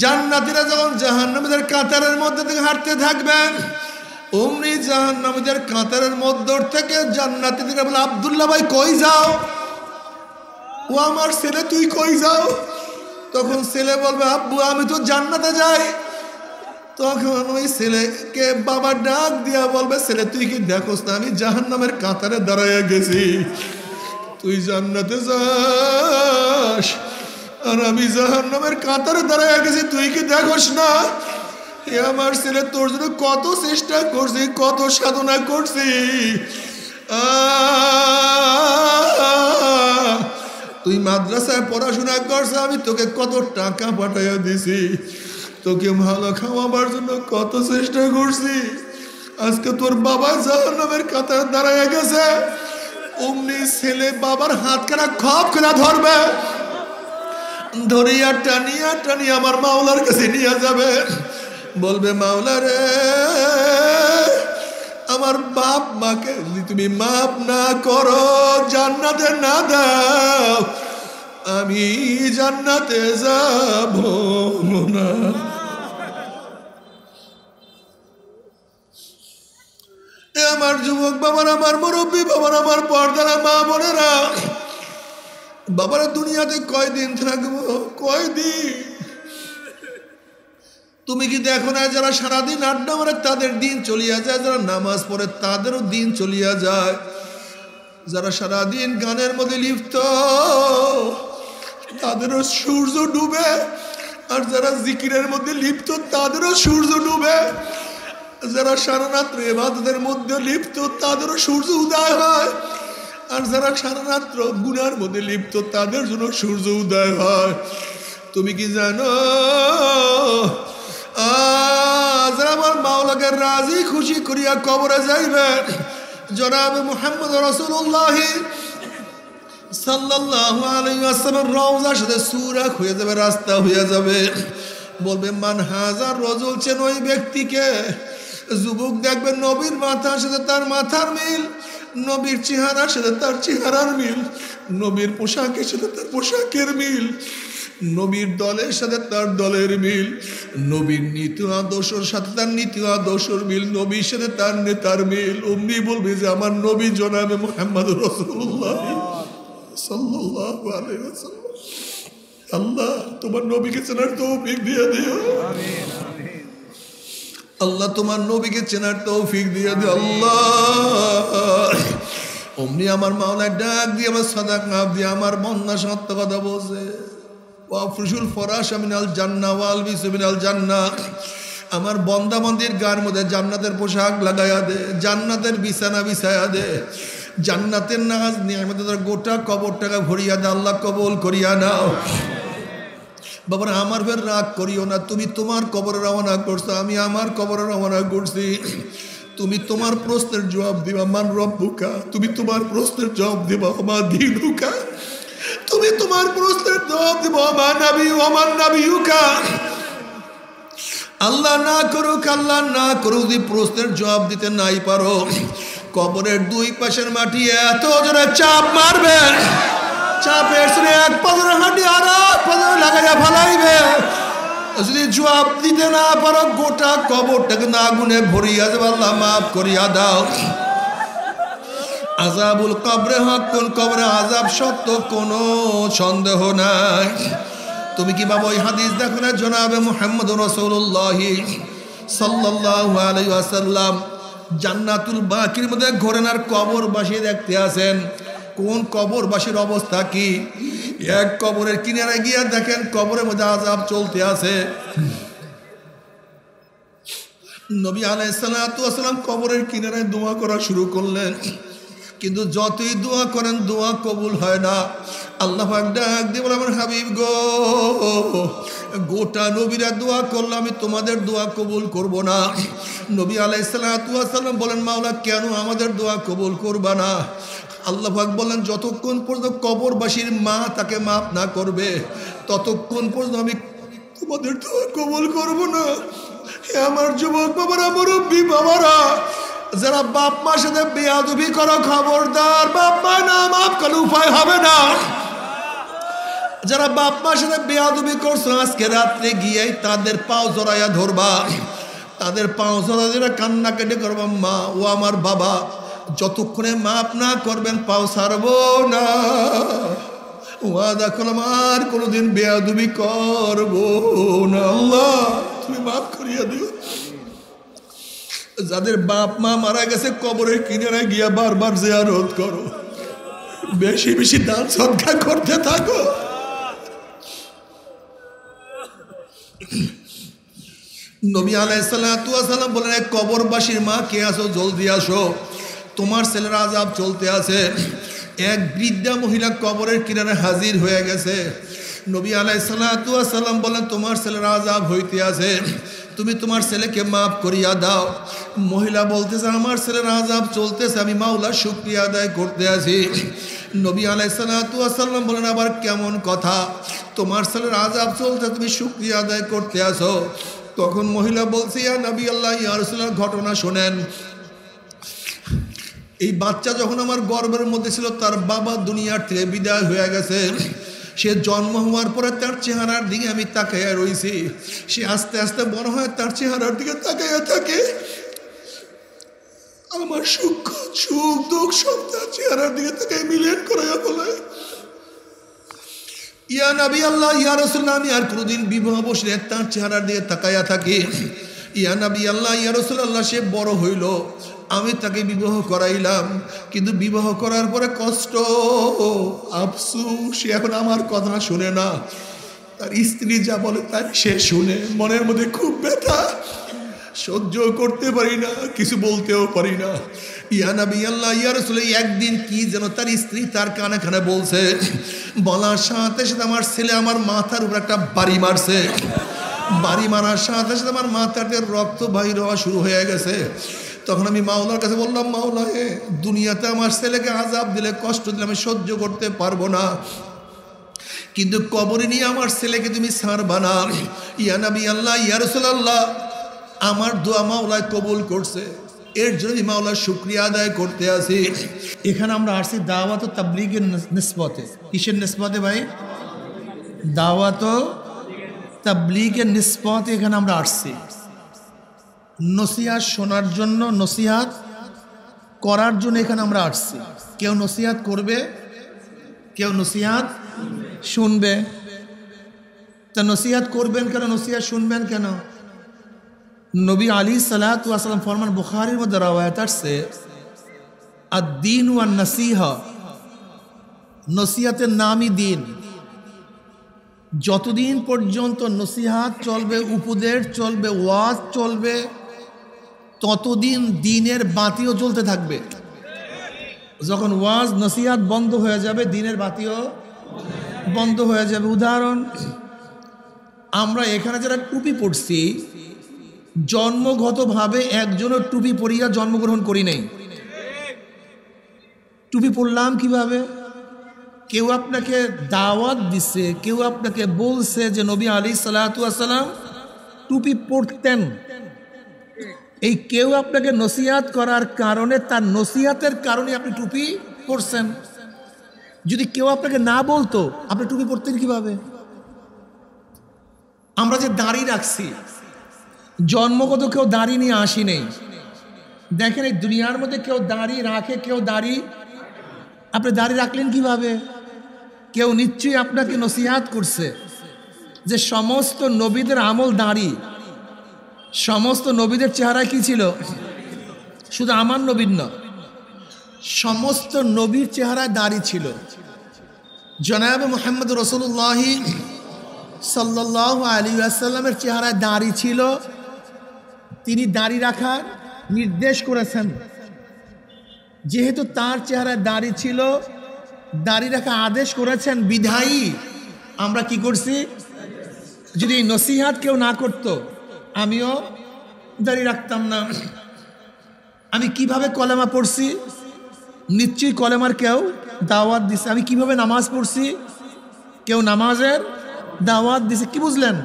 জান্নাতীরা যখন জাহান্নামীদের কাতারের মধ্যে থেকে হাঁটতে থাকবেন, অমনি জাহান্নামীদের কাতারের মধ্য থেকে জান্নাতীরা বলে, আব্দুল্লাহ ভাই কই যাও? ও আমার ছেলে, তুই কই যাও? তখন ছেলে বলবে, আব্বু আমি তো জান্নাতে যাই। তখন ওই ছেলেকে বাবা ডাক দিয়া বলবে, ছেলে তুই কি দেখোস না আমি জাহান্নামের কাতারে দাঁড়াইয়া গেছি? তুই জান্নাতে যাস আর আমি জাহান্নামের কাতারে দাঁড়াইয়া গেছি, তুই কি দেখোস না? এ আমার ছেলে, তোর জন্য কত চেষ্টা করছি, কত সাধনা করছি। তুই মাদ্রাসায় পড়াশোনা করছ, আমি তোকে কত টাকা পাঠাইয়া দিছি, তোকে ভালো খাওয়াবার জন্য কত চেষ্টা করছি। আজকে তোর বাবা জাহান্নামের কাতারে দাঁড়াইয়া গেছে। অমনি ছেলে বাবার হাতখানা খপ করে ধরবে, ধরিয়া টানিয়া টানিয়া আমার মাওলার কাছে নিয়ে যাবে। বলবে, মাওলা রে, আমার বাপ মাকে যদি তুমি মাফ না করো, জান্নাতে না দাও, আমি জান্নাতে যাব না। আমার যুবক বাবার, আমার মুরব্বী বাবার, আমার পর্দারা মা বোনেরা, বাবারা দুনিয়াতে কয়দিন থাকবো? কয়দিন? তুমি কি দেখো না যারা সারাদিন আড্ডা মারে তাদের দিন চলিয়া যায়, যারা নামাজ পড়ে তাদেরও দিন চলিয়া যায়, যারা সারাদিন গানের মধ্যে লিপ্ত তাদেরও সূর্য ডুবে, আর যারা জিকিরের মধ্যে লিপ্ত তাদেরও সূর্য ডুবে, যারা সারা রাত্র ইবাদতের মধ্যে লিপ্ত তাদেরও সূর্য উদয় হয়, আর যারা সারা রাত্র গুনার মধ্যে লিপ্ত তাদের জন্য সূর্য উদয় হয়। তুমি কি জানো যারা আমার মাওলাকে রাজি খুশি করিয়া কবরে যাইবে, জনাবে মুহাম্মদ রাসূলুল্লাহ সাল্লাল্লাহু আলাইহি ওয়াসাল্লাম রওজার সাথে সুরাক হয়ে যাবে, রাস্তা হয়ে যাবে। বলবে, মান হাজার রজুল, চেন ওই ব্যক্তিকে। যুবক দেখবে নবীর মাথার সাথে তার মাথার মিল, নবীর চেহারার সাথে তার চেহারার মিল, নবীর পোশাকের সাথে তার পোশাকের মিল, নবীর দলের সাথে তার দলের মিল, নবীর নীতি আদর্শের সাথে তার নীতি আদর্শের মিল, নবীর সাথে তার নেতার মিল। অমনি বলবে যে আমার নবী জনাবে মুহাম্মদ রাসূলুল্লাহ সাল্লাল্লাহু আলাইহি ওয়াসাল্লাম। আল্লাহ তোমার নবীকে চেনার তৌফিক দিয়ে দিও। আমিন আমিন। আল্লাহ তোমার নবীকে চেনার তৌফিক দিয়ে দিও আল্লাহ। অমনি আমার মাওলা ডাক দিয়ে আমার সাদাকা দিয়ে আমার বন্যা সত্য কথা বলছে, ওয়াফরুশুল ফরাশা মিনাল জান্নাহ ওয়াল বিসু মিনাল জান্নাহ। আমার বন্দা বান্দির গায়ের মধ্যে জান্নাতের পোশাক লাগাইয়া দে, জান্নাতের বিছানা বিছাইয়া দে, জান্নাতের নাজ নিয়ামতের গোটা কবরটাকে ভরিয়া দে। আল্লাহ কবুল করিয়া নাও। বাবার আমার ফের রাগ করিও না, তুমি তোমার কবরে রওনা করছো, আমি আমার কবরে রওনা করছি। তুমি তোমার প্রশ্নের জবাব দিবা, মান রব্বুকা, তুমি তোমার প্রশ্নের জবাব দিবা, মা দীনুকা, তুমি তোমার প্রশ্নের জবাব দিবা, মা নবী ওমান নবিয়ুকা। আল্লাহ না করুক, আল্লাহ না করুক, যদি প্রশ্নের জবাব দিতে নাই পারো, কবরের দুই পাশের মাটি এত জোরে চাপ মারবে, চাপের সঙ্গে এক পাথর হাঁটি আর এক পাথর লাগাইয়া ফালাইবে। যদি জবাব দিতে না পারো, গোটা কবরটাকে না গুনে ভরিয়া যাবে। আল্লাহ মাফ করিয়া দাও। আযাবুল কবরে হক, কোন কবরে আযাব সত্য, কোনো সন্দেহ নাই। তুমি কি বাবা ওই হাদিস দেখো না, জনাবে মুহাম্মদ রাসূলুল্লাহ সাল্লাল্লাহু আলাইহি ওয়াসাল্লাম জান্নাতুল বাকির মধ্যে ঘোরেন আর কবরবাসী দেখতে আছেন। কোন কবরবাসীর অবস্থা কি? এক কবরের কিনারে গিয়া দেখেন কবরের মধ্যে আযাব চলতে আছে। নবী আলাইহিস সালাতু ওয়াস সালাম কবরের কিনারে দোয়া করা শুরু করলেন, কিন্তু যতই দোয়া করেন দোয়া কবুল হয় না। আল্লাহ পাক ডাক দিয়ে বলে, আমার হাবিব গো, গোটা নবীরা দোয়া করলো, আমি তোমাদের দোয়া কবুল করব না। নবী আলাইহিস সালাতু ওয়াস সালাম বলেন, মাওলা কেন আমাদের দোয়া কবুল করবা না? আল্লাহ পাক বলেন, যতক্ষণ পর্যন্ত কবরবাসীর মা তাকে মাফ না করবে, ততক্ষণ পর্যন্ত আমি তোমাদের দোয়া কবুল করব না। হে আমার যুবক বাবারা, মুরব্বী বাবারা, যারা বাপ মার সাথে বেয়াদবি করো, খবরদার, বাপ মা না মাফ করলে উপায় হবে না। যারা বাপ মার সাথে বেয়াদবি করছো আজকে রাত্রে গিয়ে তাদের পাও জড়াইয়া ধরবা, তাদের পাও জড়াইয়া কান্না কেটে করবা, মা ও আমার বাবা, যতক্ষণে মাপ না করবেন পাও ছাড়বো না। ওয়াদা করলাম আর কোনোদিন বেয়াদবি করবো না। আল্লাহ তুমি মাফ করিয়া দিও। যাদের বাপ মা মারা গেছে কবরের কিনারে গিয়া বারবার জিয়ারত করো, বেশি বেশি দান সদকা করতে থাকো। নবী আলাইহিস সালাতু ওয়াস সালাম বলেন, কবরবাসীর মা কে আসো, জলদি আসো, তোমার ছেলের আযাব চলতে আছে। এক বৃদ্ধা মহিলা কবরের কিনারে হাজির হয়ে গেছে। নবী আলাইহিস সালাতু ওয়াস সালাম বলেন, তোমার ছেলের আযাব হইতে আছে, তুমি তোমার ছেলেকে মাফ করিয়া দাও। মহিলা বলতেছে, আমার ছেলের আযাব চলতেছে, আমি মাওলার শুকরিয়া আদায় করতে আছি। নবী আলাইহিস সালাতু ওয়াস সালাম বলেন, আবার কেমন কথা, তোমার ছেলের আযাব চলতে তুমি শুকরিয়া আদায় করতে আসো? তখন মহিলা বলছে, ইয়া নবী আল্লাহ, ইয়া রাসূলুল্লাহ, ঘটনা শোনেন। এই বাচ্চা যখন আমার গর্ভের মধ্যে ছিল তার বাবা দুনিয়ার থেকে বিদায় হয়ে গেছে। সে জন্ম হওয়ার পরে তার চেহারার দিকে আমি তাকাইয়া রয়েছি। সে আস্তে আস্তে বড় হয়, তার চেহারার দিকে তাকাইয়া থাকে। আমার সুখ দুঃখ সব তার চেহারার দিকে তাকাই মিলিয়ন করাইয়া বলে, ইয়া নবী আল্লাহ, ইয়া রাসূলুল্লাহ, আমি আর কোনোদিন বিবাহ বসলে তার চেহারার দিকে তাকাইয়া থাকি। ইয়া নবী আল্লাহ, ইয়া রাসূলুল্লাহ, সে বড় হইল, আমি তাকে বিবাহ করাইলাম, কিন্তু বিবাহ করার পরে কষ্ট, আফসোস, সে এখন আমার কথা শুনে না। তার স্ত্রী যা বলে তাই সে শুনে, মনের মধ্যে খুব ব্যথা, সহ্য করতে পারি না, কিছু বলতেও পারি না। ইয়া নবী আল্লাহ, ইয়া রাসূলুল্লাহ, একদিন কি যেন তার স্ত্রী তার কানে কানে বলছে, বলার সাথে সাথে আমার ছেলে আমার মাথার উপর একটা বাড়ি মারছে। বাড়ি মারার সাথে সাথে আমার মাথাতে রক্ত বাইর হওয়া শুরু হয়ে গেছে। তখন আমি মাওলার কাছে বললাম, মাওলা হে, দুনিয়াতে আমার ছেলেকে আযাব দিলে, কষ্ট দিলে আমি সহ্য করতে পারবো না, কিন্তু কবরে নিয়ে আমার ছেলেকে তুমি ছাড়বা না। ইয়া নবী আল্লাহ, ইয়া রাসূলুল্লাহ, আমার দোয়া মাওলায় কবুল করছে, এর জন্য মাওলার শুকরিয়া আদায় করতে আসি। এখানে আমরা আসছি দাওয়াত ও তাবলীগের নিসবতে। কিসের নিসবতে ভাই? দাওয়াত ও তাবলীগের নিসবতে এখানে আমরা আসছি। নসিহত শোনার জন্য, নসিহত করার জন্য এখানে আমরা আসছি। কেউ নসিহত করবে, কেউ নসিহত শুনবে। তা নসিহত করবেন কেন, নসিহত শুনবেন কেন? নবী আলাইহিস সালাতু ওয়াস সালাম ফরমান, বুখারীর মধ্যে রওয়ায়াত আছে, আদ-দীন ওয়ান নাসিহা, নসিহতের নামই দিন। যতদিন পর্যন্ত নসিহত চলবে, উপদেশ চলবে, ওয়াজ চলবে, ততদিন দ্বীনের বাতিও জ্বলতে থাকবে। যখন ওয়াজ নসিহত বন্ধ হয়ে যাবে, দ্বীনের বাতিও বন্ধ হয়ে যাবে। উদাহরণ, আমরা এখানে যারা টুপি পড়ছি, জন্মগতভাবে একজনের টুপি পরিয়া জন্মগ্রহণ করি নাই। টুপি পড়লাম কিভাবে? কেউ আপনাকে দাওয়াত দিছে, কেউ আপনাকে বলছে যে নবী আলাইহিস সালাতু ওয়াস সালাম টুপি পড়তেন। এই কেউ আপনাকে নসিহত করার কারণে, তার নসিহতের কারণে আপনি টুপি পড়ছেন। যদি কেউ আপনাকে না বলতো, আপনি টুপি পড়তেন কিভাবে? আমরা যে দাড়ি রাখছি, জন্মগত কেউ দাড়ি নিয়ে আসি নেই। দেখেন এই দুনিয়ার মধ্যে কেউ দাড়ি রাখে, কেউ দাড়ি, আপনি দাড়ি রাখলেন কিভাবে? কেউ নিশ্চয়ই আপনাকে নসিহত করছে যে সমস্ত নবীদের আমল দাড়ি। সমস্ত নবীদের চেহারা কি ছিল? শুধু আমার নবীর না, সমস্ত নবীর চেহারায় দাড়ি ছিল। জনাব মুহাম্মদ রাসূলুল্লাহ সাল্লাল্লাহু আলাইহি ওয়াসাল্লামের চেহারায় দাড়ি ছিল। তিনি দাড়ি রাখার নির্দেশ করেছেন। যেহেতু তার চেহারায় দাড়ি ছিল, দাড়ি রাখা আদেশ করেছেন, বিধায়ী আমরা কি করছি? যদি এই নসিহত কেউ না করতো, আমিও দাড়ি রাখতাম না। আমি কিভাবে কলেমা পড়ছি? নিশ্চয়ই কলেমার কেউ দাওয়াত দিছে। আমি কিভাবে নামাজ পড়ছি? কেউ নামাজের দাওয়াত দিছে। কি বুঝলেন?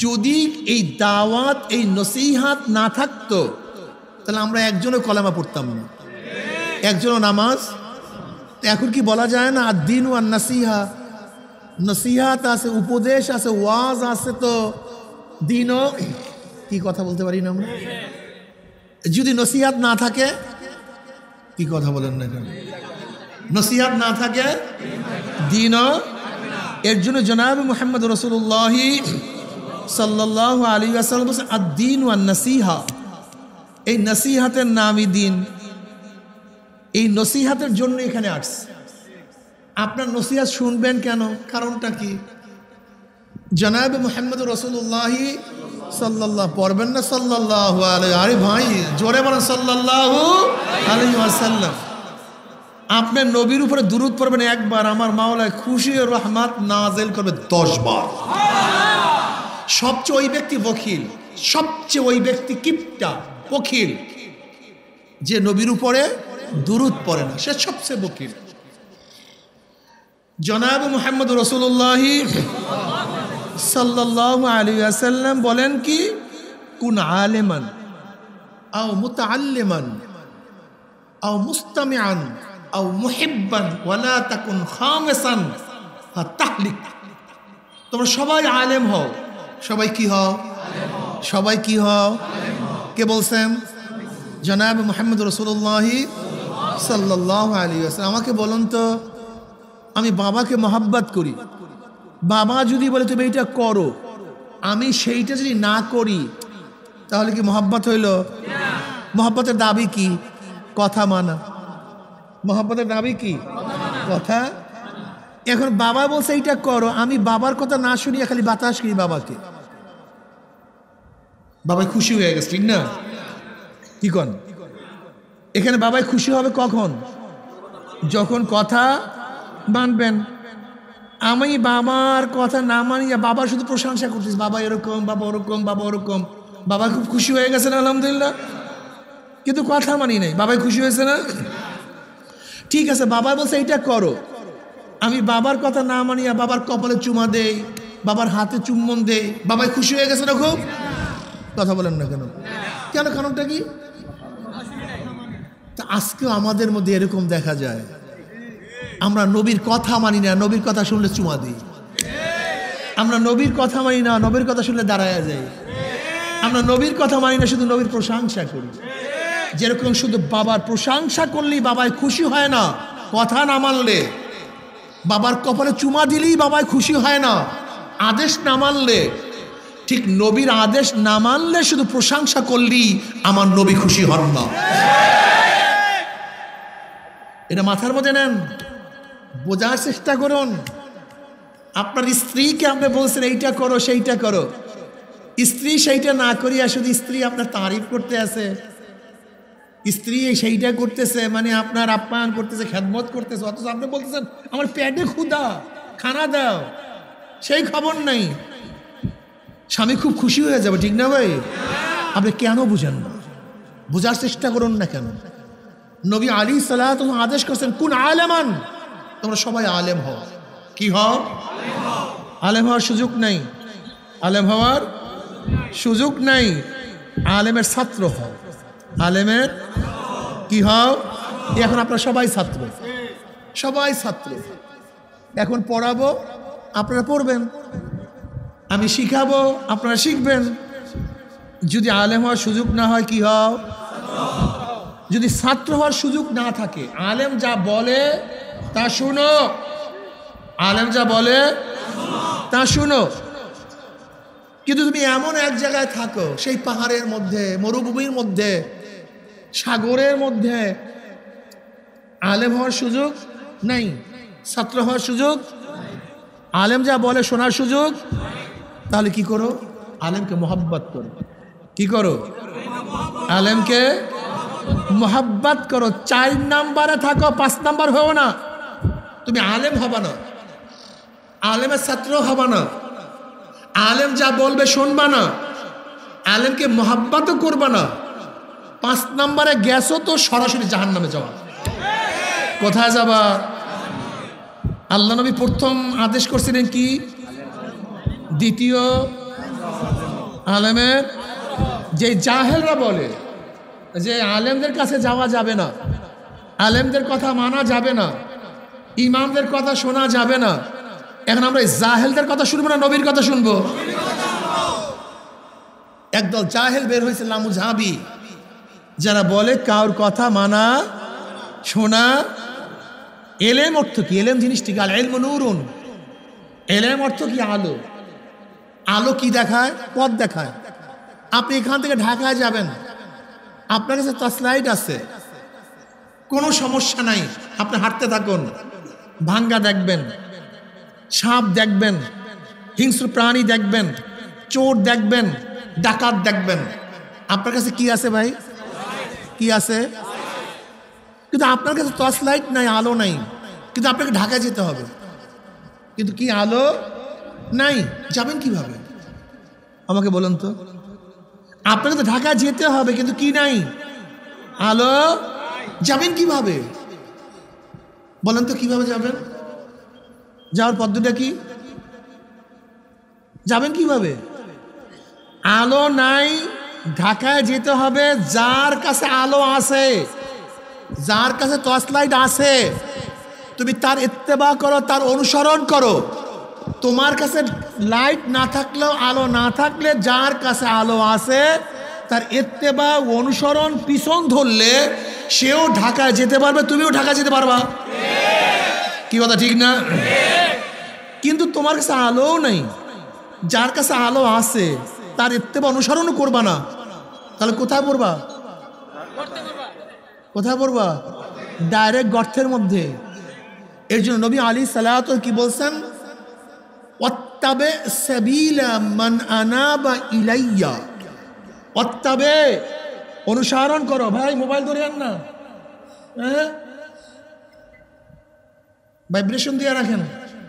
যদি এই দাওয়াত, এই নসিহত না থাকতো, তাহলে আমরা একজনও কলেমা পড়তাম না, একজনও নামাজ। এখন কি বলা যায় না, আদ-দীন ওয়ান নাসিহা, নসিহাত আছে, উপদেশ আছে, ওয়াজ আছে, তো দিনও কি কথা বলতে পারি না আমরা? যদি নসিহাত না থাকে, কি কথা বলেন না কেন? নসিহাত না থাকে দিনও। এর জন্য জনাব মুহাম্মদ রাসূলুল্লাহ সাল্লাল্লাহু আলাইহি ওয়াসাল্লাম বলেছেন আদ-দীন ওয়ান নাসিহা, এই নসিহাতের নামই দিন। এই নসিহাতের জন্য এখানে আসছে। আপনার নসিহাত শুনবেন কেন? কারণটা কি? জনাব মুহাম্মদ রাসূলুল্লাহ সাল্লাল্লাহু, পড়বেন না সাল্লাল্লাহু আলাইহি? আরে ভাই জোরে বলেন সাল্লাল্লাহু আলাইহি ওয়াসাল্লাম। আপনার নবীর উপরে দুরূদ পড়বেন একবার, আমার মাওলা খুশি ও রহমত নাযিল করবে 10 বার। সবচেয়ে ওই ব্যক্তি বখিল, সবচেয়ে ওই ব্যক্তি কিপটা বখিল যে নবীর উপরে দুরূদ পড়ে না, সে সবচেয়ে বখিল। জনাব মুহাম্মদ রাসূলুল্লাহ সাল্লাল্লাহু আলাইহি ওয়াসাল্লাম বলেন কি, কুন আলিমান আও মুতাআল্লিমান আও মুস্তামিআন আও মুহিব্বান ওয়ালা তাকুন খামিসান ফাতাহলিক। তোমরা সবাই আলেম হও। সবাই কি হও? সবাই কি হও? কে বলছেন? জনাব মুহাম্মদ রাসূলুল্লাহ সাল্লাল্লাহু আলাইহি ওয়াসাল্লাম। আমাকে বলুন তো, আমি বাবাকে মহব্বত করি, বাবা যদি বলে তুমি এইটা করো, আমি সেইটা যদি না করি, তাহলে কি মহব্বত হইল? মহব্বতের দাবি কি? কথা মানা। মহব্বতের দাবি কি? কথা। এখন বাবা বলছে এইটা করো, আমি বাবার কথা না শুনিয়ে খালি বাতাস করি বাবাকে, বাবাই খুশি হয়ে গেছে, ঠিক না? কি কন? এখানে বাবাই খুশি হবে কখন? যখন কথা মানবেন। আমি বাবার কথা না মানিয়ে বাবার শুধু প্রশংসা করতেছি, বাবা এরকম, বাবা ওরকম, বাবা ওরকম, বাবা খুব খুশি হয়ে গেছে না আলহামদুলিল্লাহ, কিন্তু কথা মানি নাই, বাবাই খুশি হয়েছে না? ঠিক আছে, বাবা বলছে এইটা করো, আমি বাবার কথা না মানিয়া বাবার কপালে চুমা দেই, বাবার হাতে চুম্বন দেই, বাবাই খুশি হয়ে গেছে না খুব? কথা বলেন না কেন? কেন? কারণটা কি? তা আজকেও আমাদের মধ্যে এরকম দেখা যায়, আমরা নবীর কথা মানি না, নবীর কথা শুনলে চুমা দিই। আমরা নবীর কথা মানি না, নবীর কথা শুনলে দাঁড়ায়া যাই। আমরা নবীর কথা মানি না, শুধু নবীর প্রশংসা করি। যেরকম শুধু বাবার প্রশংসা করলেই বাবাই খুশি হয় না, কথা না মানলে, বাবার কপালে চুমা দিলেই বাবাই খুশি হয় না, আদেশ না মানলে, ঠিক নবীর আদেশ না মানলে শুধু প্রশংসা করলেই আমার নবী খুশি হন না। এটা মাথার মধ্যে নেন, বোঝার চেষ্টা করুন। আপনার স্ত্রীকে আপনি বলছেন এইটা করো সেইটা করো, স্ত্রী সেইটা না করিয়া শুধু স্ত্রী আপনার তারিফ করতে আছে, স্ত্রী সেইটা করতেছে, মানে আপনার আপ্যায়ন করতেছে, খেদমত করতেছে, অথচ আপনি বলতেছেন আমার পেটে ক্ষুধা, খানা দাও, সেই খবর নাই। স্বামী খুব খুশি হয়ে যাবে, ঠিক না ভাই? আপনি কেন বুঝেন না? বোঝার চেষ্টা করুন না কেন? নবী আলাইহিস সালাতু আদেশ করছেন কুন আলেমান, তোমরা সবাই আলেম হও। কি হও? আলেম হওয়ার সুযোগ নাই, আলেম হওয়ার সুযোগ নাই। আলেমের ছাত্র হও, আলেমের কি হও? এখন আপনারা সবাই ছাত্র, সবাই ছাত্র। এখন পড়াবো, আপনারা পড়বেন, আমি শিখাবো, আপনারা শিখবেন। যদি আলেম হওয়ার সুযোগ না হয় কি হও? যদি ছাত্র হওয়ার সুযোগ না থাকে, আলেম যা বলে তা শুনো, আলেম যা বলে তা শুনো। কিন্তু তুমি এমন এক জায়গায় থাকো, সেই পাহাড়ের মধ্যে, মরুভূমির মধ্যে, সাগরের মধ্যে, আলেম হওয়ার সুযোগ নাই, ছাত্র হওয়ার সুযোগ, আলেম যা বলে শোনার সুযোগ, তাহলে কি করো? আলেমকে মোহাব্বত করো। কি করো? আলেমকে মোহাব্বত করো। 4 নাম্বারে থাকো, 5 নাম্বার হও না। তুমি আলেম হবা না, আলেমের ছাত্র হবা না, আলেম যা বলবে শুনবা না, আলেমকে মোহাব্বতও করবা না। 5 নাম্বারে গেছো তো সরাসরি জাহান্নামে যাওয়া। কোথায় যাবা? আল্লাহ নবী প্রথম আদেশ করছিলেন কি? দ্বিতীয় আলেমের, যে জাহেলরা বলে যে আলেমদের কাছে যাওয়া যাবে না, আলেমদের কথা মানা যাবে না, ইমামদের কথা শোনা যাবে না, এখন আমরা জাহেলদের কথা শুনবো না নবীর কথা শুনবো? একদল জাহেল বের হয়েছে লামুঝাবি, যারা বলে কার কথা মানা শোনা। এলেম অর্থ কি? এলেম জিনিসটি কি? আল ইলমু নূরুন। এলেম অর্থ কি? আলো। আলো কি দেখায়? পথ দেখায়। আপনি এখান থেকে ঢাকায় যাবেন, আপনার কাছে টর্চলাইট আছে, কোনো সমস্যা নাই, আপনি হাঁটতে থাকুন, ভাঙ্গা দেখবেন, সাপ দেখবেন, হিংস্র প্রাণী দেখবেন, চোর দেখবেন, ডাকাত দেখবেন। আপনার কাছে কি আছে ভাই? কি আছে? কিন্তু আপনার কাছে টর্চ লাইট নাই, আলো নাই, কিন্তু আপনাকে ঢাকায় যেতে হবে, কিন্তু কি আলো নাই, যাবেন কিভাবে আমাকে বলুন তো? আপনাকে তো ঢাকায় যেতে হবে, কিন্তু কি নাই? আলো। যাবেন কিভাবে বলেন তো? কিভাবে যাবেন? যাওয়ার পদ্ধতিটা কি? যাবেন কিভাবে? আলো নাই, ঢাকায় যেতে হবে। যার কাছে আলো আছে, যার কাছে টর্চ লাইট আছে, তুমি তার ইত্তেবা করো, তার অনুসরণ করো। তোমার কাছে লাইট না থাকলেও, আলো না থাকলে, যার কাছে আলো আছে তার ইত্তেবা অনুসরণ পিছন ধরলে সেও ঢাকায় যেতে পারবে, তুমিও ঢাকায় যেতে পারবা। কি কথা ঠিক না? কিন্তু তোমার কাছে আলো নাই, যার কাছে আলো আছে তার ইত্তেবা অনুসরণ করবা না, তাহলে কোথায় পড়বা? কোথায় পড়বা? ডাইরেক্ট গর্তের মধ্যে। এর জন্য নবী আলাইহিস সালাতু কি বলছেন? ওয়াত্তাবে সাবিলা মান আনাবা ইলাইয়া। ওয়াত্তাবে, অনুসরণ করো। ভাই মোবাইল ধরেন না, হ্যাঁ ভাইব্রেশন দিয়ে রাখেন,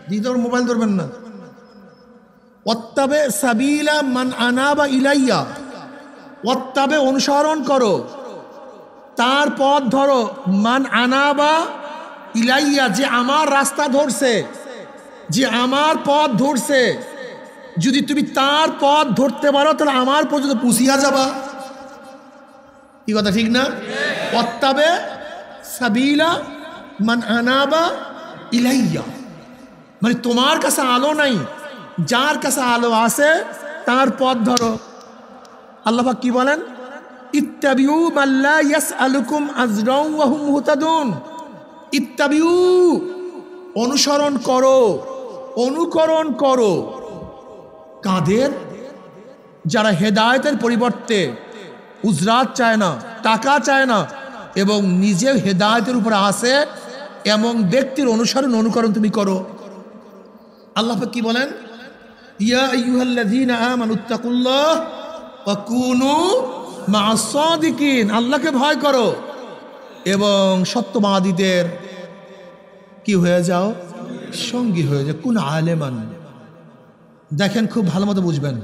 দিতে মোবাইল ধরবেন না। ওয়াত্তাবে সাবিলা মান আনাবা ইলাইয়া। ওয়াত্তাবে, অনুসরণ করো, তার পথ ধরো। মান আনাবা ইলাইয়া, যে আমার রাস্তা ধরছে, যে আমার পথ ধরছে, যদি তুমি তার পথ ধরতে পারো তাহলে আমার পর্যন্ত পুষিয়া যাবা। কি কথা ঠিক না? ওয়াত্তাবে সাবিলা মান আনাবা ইলাইয়া, মানে তোমার কাছে আলো নাই, যার কাছে আলো আছে তার পথ ধরো। আল্লাহ পাক কি বলেন? ইত্তাবিউ মাল্লা ইয়াসআলুকুম আজরাও ওয়া হুম মুহতাদুন। ইত্তাবিউ, অনুসরণ করো, অনুকরণ করো। কাদের? যারা হেদায়েতের পরিবর্তে উজরাত চায় না, টাকা চায় না, এবং নিজে হেদায়েতের উপরে আসে, এমন ব্যক্তির অনুসরণ অনুকরণ তুমি করো। আল্লাহ পাক কি বলেন? ইয়া আইয়ুহাল্লাযীনা আমানুত্তাকুল্লাহ ওয়া কুনু মা'আস সাদিকিন। আল্লাহকে ভয় করো এবং সত্যবাদীদের কি হয়ে যাও? সঙ্গী হয়ে যাও। কোন আলেমান। দেখেন, খুব ভালো মতো বুঝবেন।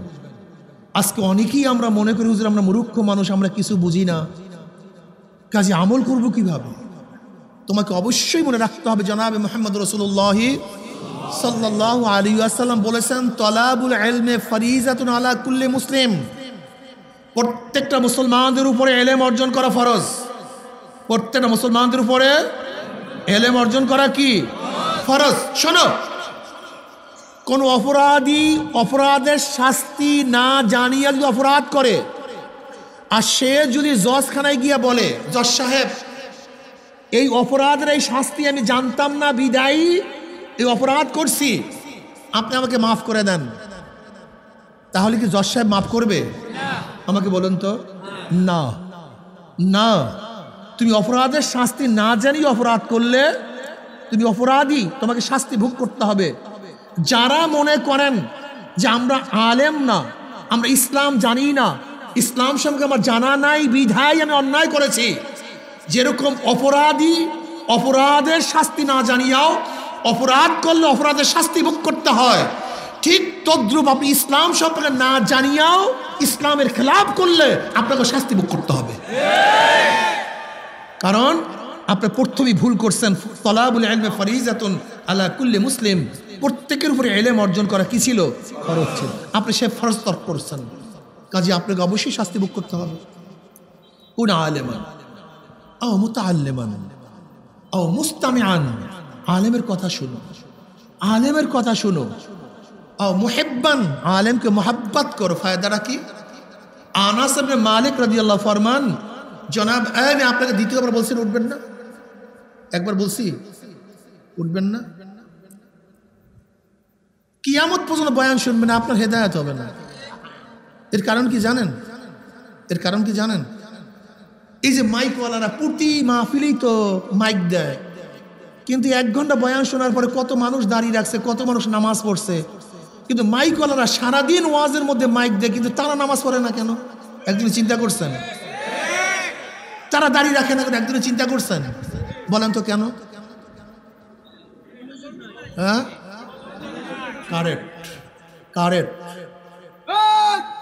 আজকে অনেকেই আমরা মনে করি হুজুর আমরা মূর্খ মানুষ, আমরা কিছু বুঝি না, কাজে আমল করব কিভাবে? তোমাকে অবশ্যই মনে রাখতে হবে জনাবে মুহাম্মদ রাসূলুল্লাহ সাল্লাল্লাহু আলাইহি ওয়াসাল্লাম বলেছেন, তলাবুল ইলমি ফরিজাতুন আলা কুল্লি মুসলিম। প্রত্যেকটা মুসলমানদের উপরে ইলম অর্জন করা ফরজ। প্রত্যেকটা মুসলমানদের উপরে ইলম অর্জন করা কি ফরজ। শোনো, কোন অপরাধী অপরাধের শাস্তি না জানিয়ে যদি অপরাধ করে, আর সে যদি জজখানায় গিয়ে বলে, জজ সাহেব এই অপরাধের এই শাস্তি আমি জানতাম না, বিদায়ী এই অপরাধ করছি, আপনি আমাকে মাফ করে দেন, তাহলে কি জজ সাহেব মাফ করবে? আমাকে বলুন তো। না, না। তুমি অপরাধের শাস্তি না জানিয়ে অপরাধ করলে তুমি অপরাধী, তোমাকে শাস্তি ভোগ করতে হবে। যারা মনে করেন যে আমরা আলেম না, আমরা ইসলাম জানি না, ইসলাম সম্পর্কে আমার জানা নাই, বিধায় আমি অন্যায় করেছি, যেরকম অপরাধী অপরাধের শাস্তি না জানিয়াও অপরাধ করলে অপরাধের শাস্তি ভোগ করতে হয়, ঠিক তদ্রূপ আপনি ইসলাম সম্পর্কে না জানিয়াও ইসলামের খেলাফ করলে আপনাকে শাস্তি ভোগ করতে হবে। কারণ আপনি প্রথমেই ভুল করছেন। তলাবুল ইলমি ফরিজাতুন আলা কুল্লি মুসলিম। প্রত্যেকের উপরে ইলম অর্জন করা কি ছিল? ফরজ ছিল। আপনি সে ফরজ তরক করছেন, কাজে আপনাকে অবশ্যই শাস্তি ভোগ করতে হবে। কুন আলেমান আও মুতাআল্লিমান আও মুস্তামিআন। আলেমের কথা শুনো, আলেমের কথা শুনো, মুহিব্বান, আলেমকে মোহাব্বত করো। ফায়দাটা কি? আনাস ইবনে মালিক রাদিয়াল্লাহু ফরমান, জনাব আমি আপনাকে দ্বিতীয়বার বলছেন উঠবেন না, একবার বলছি উঠবেন না, কিয়ামত পর্যন্ত বয়ান শুনবেন, আপনার হেদায়েত হবে না। এর কারণ কি জানেন? এর কারণ কি জানেন? এই যে মাইকওয়ালারা প্রতি মাহফিলেই তো মাইক দেয়, কিন্তু 1 ঘন্টা বয়ান শোনার পরে কত মানুষ দাঁড়িয়ে রাখছে, কত মানুষ নামাজ পড়ছে, কিন্তু মাইকওয়ালারা সারাদিন ওয়াজের মধ্যে মাইক দেয়, কিন্তু তারা নামাজ পড়ে না কেন? একদিন চিন্তা করছেন? তারা দাঁড়িয়ে রাখে না কেন? একদিন চিন্তা করছেন? বলেন তো কেন? হ্যাঁ, কারেক্ট কারেক্ট।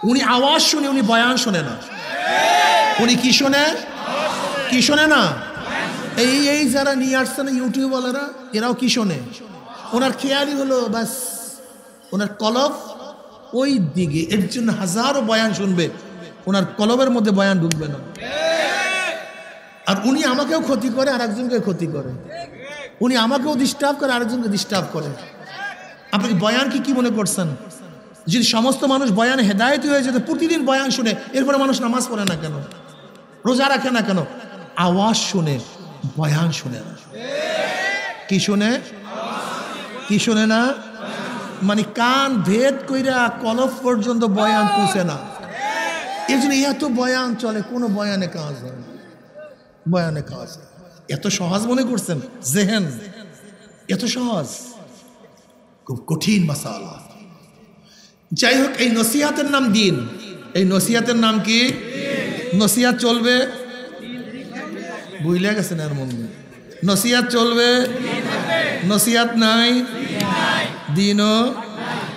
উনি আওয়াজ শুনে, উনি বয়ান শোনে না। উনি কি শোনে? কি শোনে না? এই যারা নিয়ে আসছে না ইউটিউবওয়ালারা, এরাও কি শোনে? ওনার খেয়ালই হলো বাস ওনার কলব ওই দিকে, এর জন্য হাজারো বয়ান শুনবে, ওনার কলবের মধ্যে বয়ান ঢুকবে না। আর উনি আমাকেও ক্ষতি করে, আর একজনকে ক্ষতি করে। উনি আমাকেও ডিস্টার্ব করে, আরেকজনকে ডিস্টার্ব করে। আপনি বয়ান কি মনে করছেন? যদি সমস্ত মানুষ বয়ানে হেদায়েত হয়ে যেত, প্রতিদিন বয়ান শুনে, এরপরে মানুষ নামাজ পড়ে না কেন, রোজা রাখে না কেন? আওয়াজ শুনে, বয়ান শুনে না। কি শুনে? কি শুনে না? মানে কান ভেদ কইরা কলব পর্যন্ত বয়ান পৌঁছে না। এই জন্য এত বয়ান চলে, কোনো বয়ানে কাজ হয় না। বয়ানে কাজ এত সহজ মনে করছেন? জেহেন এত সহজ, খুব কঠিন মাসালা। যাই হোক, এই নসিহাতের নাম দিন। এই নসিহাতের নাম কি? নসিহাত চলবে, বুঝলে গেছেন এর মধ্যে। নসিহাত চলবে, নসিহাত নাই, দিনও।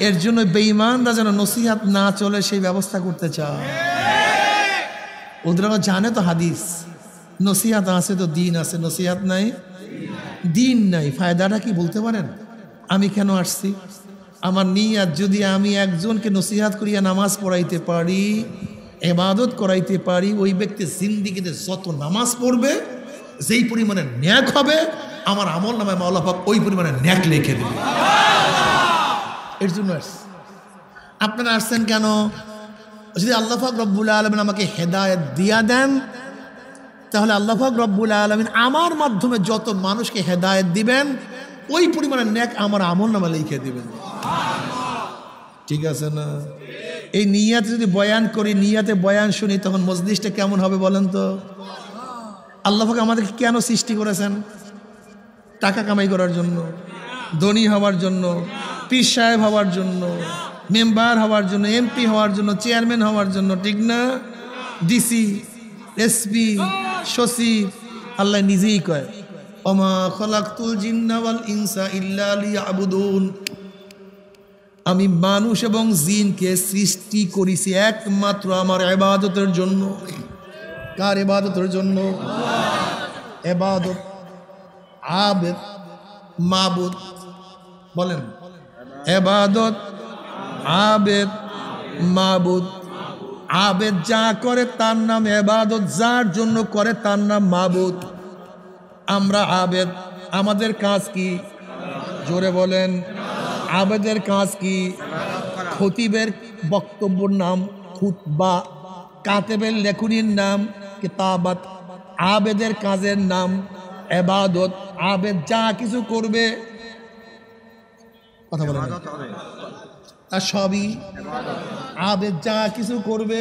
এর জন্য বেঈমানরা যেন নসিহাত না চলে সেই ব্যবস্থা করতে চায়। ওদের জানে তো হাদিস, নসিহাত আছে তো দিন আছে, নসিহাত নাই, দিন নাই। ফায়দাটা কি বলতে পারেন? আমি কেন আসছি? আমার নিয়াত, যদি আমি একজনকে নসিহাত করিয়া নামাজ পড়াইতে পারি, ইবাদত করাইতে পারি, ওই ব্যক্তি জিন্দেগিতে যত নামাজ পড়বে, যেই পরিমাণে ন্যাক হবে, আমার আমল নামায় মাওলা পাক ওই পরিমাণে ন্যাক লিখে দেবে। এর জন্য আসছি। আপনারা আসছেন কেন? যদি আল্লাহ পাক রব্বুল আলামিন আমাকে হেদায়েত দিয়া দেন, তাহলে আল্লাহ পাক রব্বুল আলামিন আমার মাধ্যমে যত মানুষকে হেদায়েত দিবেন, ওই পরিমাণে ন্যাক আমার আমল নামা লিখে দিবেন। ঠিক আছে না? এই নিয়াতে যদি বয়ান করি, নিয়াতে বয়ান শুনি, তখন মজলিসটা কেমন হবে বলেন তো? আল্লাহ পাক আমাদেরকে কেন সৃষ্টি করেছেন? টাকা কামাই করার জন্য, ধনী হওয়ার জন্য, পীর সাহেব হওয়ার জন্য, মেম্বার হওয়ার জন্য, এমপি হওয়ার জন্য, চেয়ারম্যান হওয়ার জন্য, ঠিক না? ডিসি, এসপি, সচিব। আল্লাহ নিজেই কয়, ওমা খলাকতুল জিন্না ওয়াল ইনসা ইল্লা লিয়াবুদুন, আমি মানুষ এবং জিনকে সৃষ্টি করেছি একমাত্র আমার ইবাদতের জন্য। কার ইবাদতের জন্য? ইবাদত, আবেদ, মাবুদ। বলেন, ইবাদত, আবেদ, মাবুদ। আবেদ যা করে তার নাম ইবাদত, যার জন্য করে তার নাম মাবুদ। আমরা আবেদ, আমাদের কাজ কি? জোরে বলেন, আবেদের কাজ কি? খতিবের বক্তব্যের নাম খুতবা, কাতেবের লেখনীর নাম কিতাবাত, আবেদের কাজের নাম ইবাদত। আবেদ যা কিছু করবে, কথা বলেন, তার সবই আবেদ। যা কিছু করবে,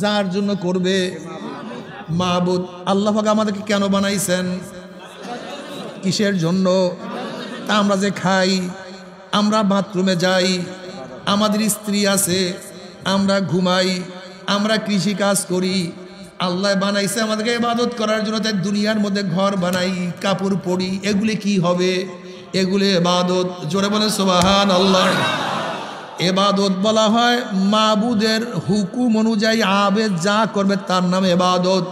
যার জন্য করবে, মাবুদ। আল্লাহ পাক আমাদেরকে কেন বানাইছেন? কিসের জন্য? তা আমরা যে খাই, আমরা বাথরুমে যাই, আমাদের স্ত্রী আছে, আমরা ঘুমাই, আমরা কৃষি কাজ করি, আল্লাহ বানাইছে আমাদেরকে ইবাদত করার জন্য। তাই দুনিয়ার মধ্যে ঘর বানাই, কাপড় পরি, এগুলি কি হবে? এগুলি ইবাদত। জোরে বলেন সুবহানাল্লাহ। ইবাদত বলা হয় মাবুদের হুকুম অনুযায়ী আবেদ যা করবে তার নাম ইবাদত।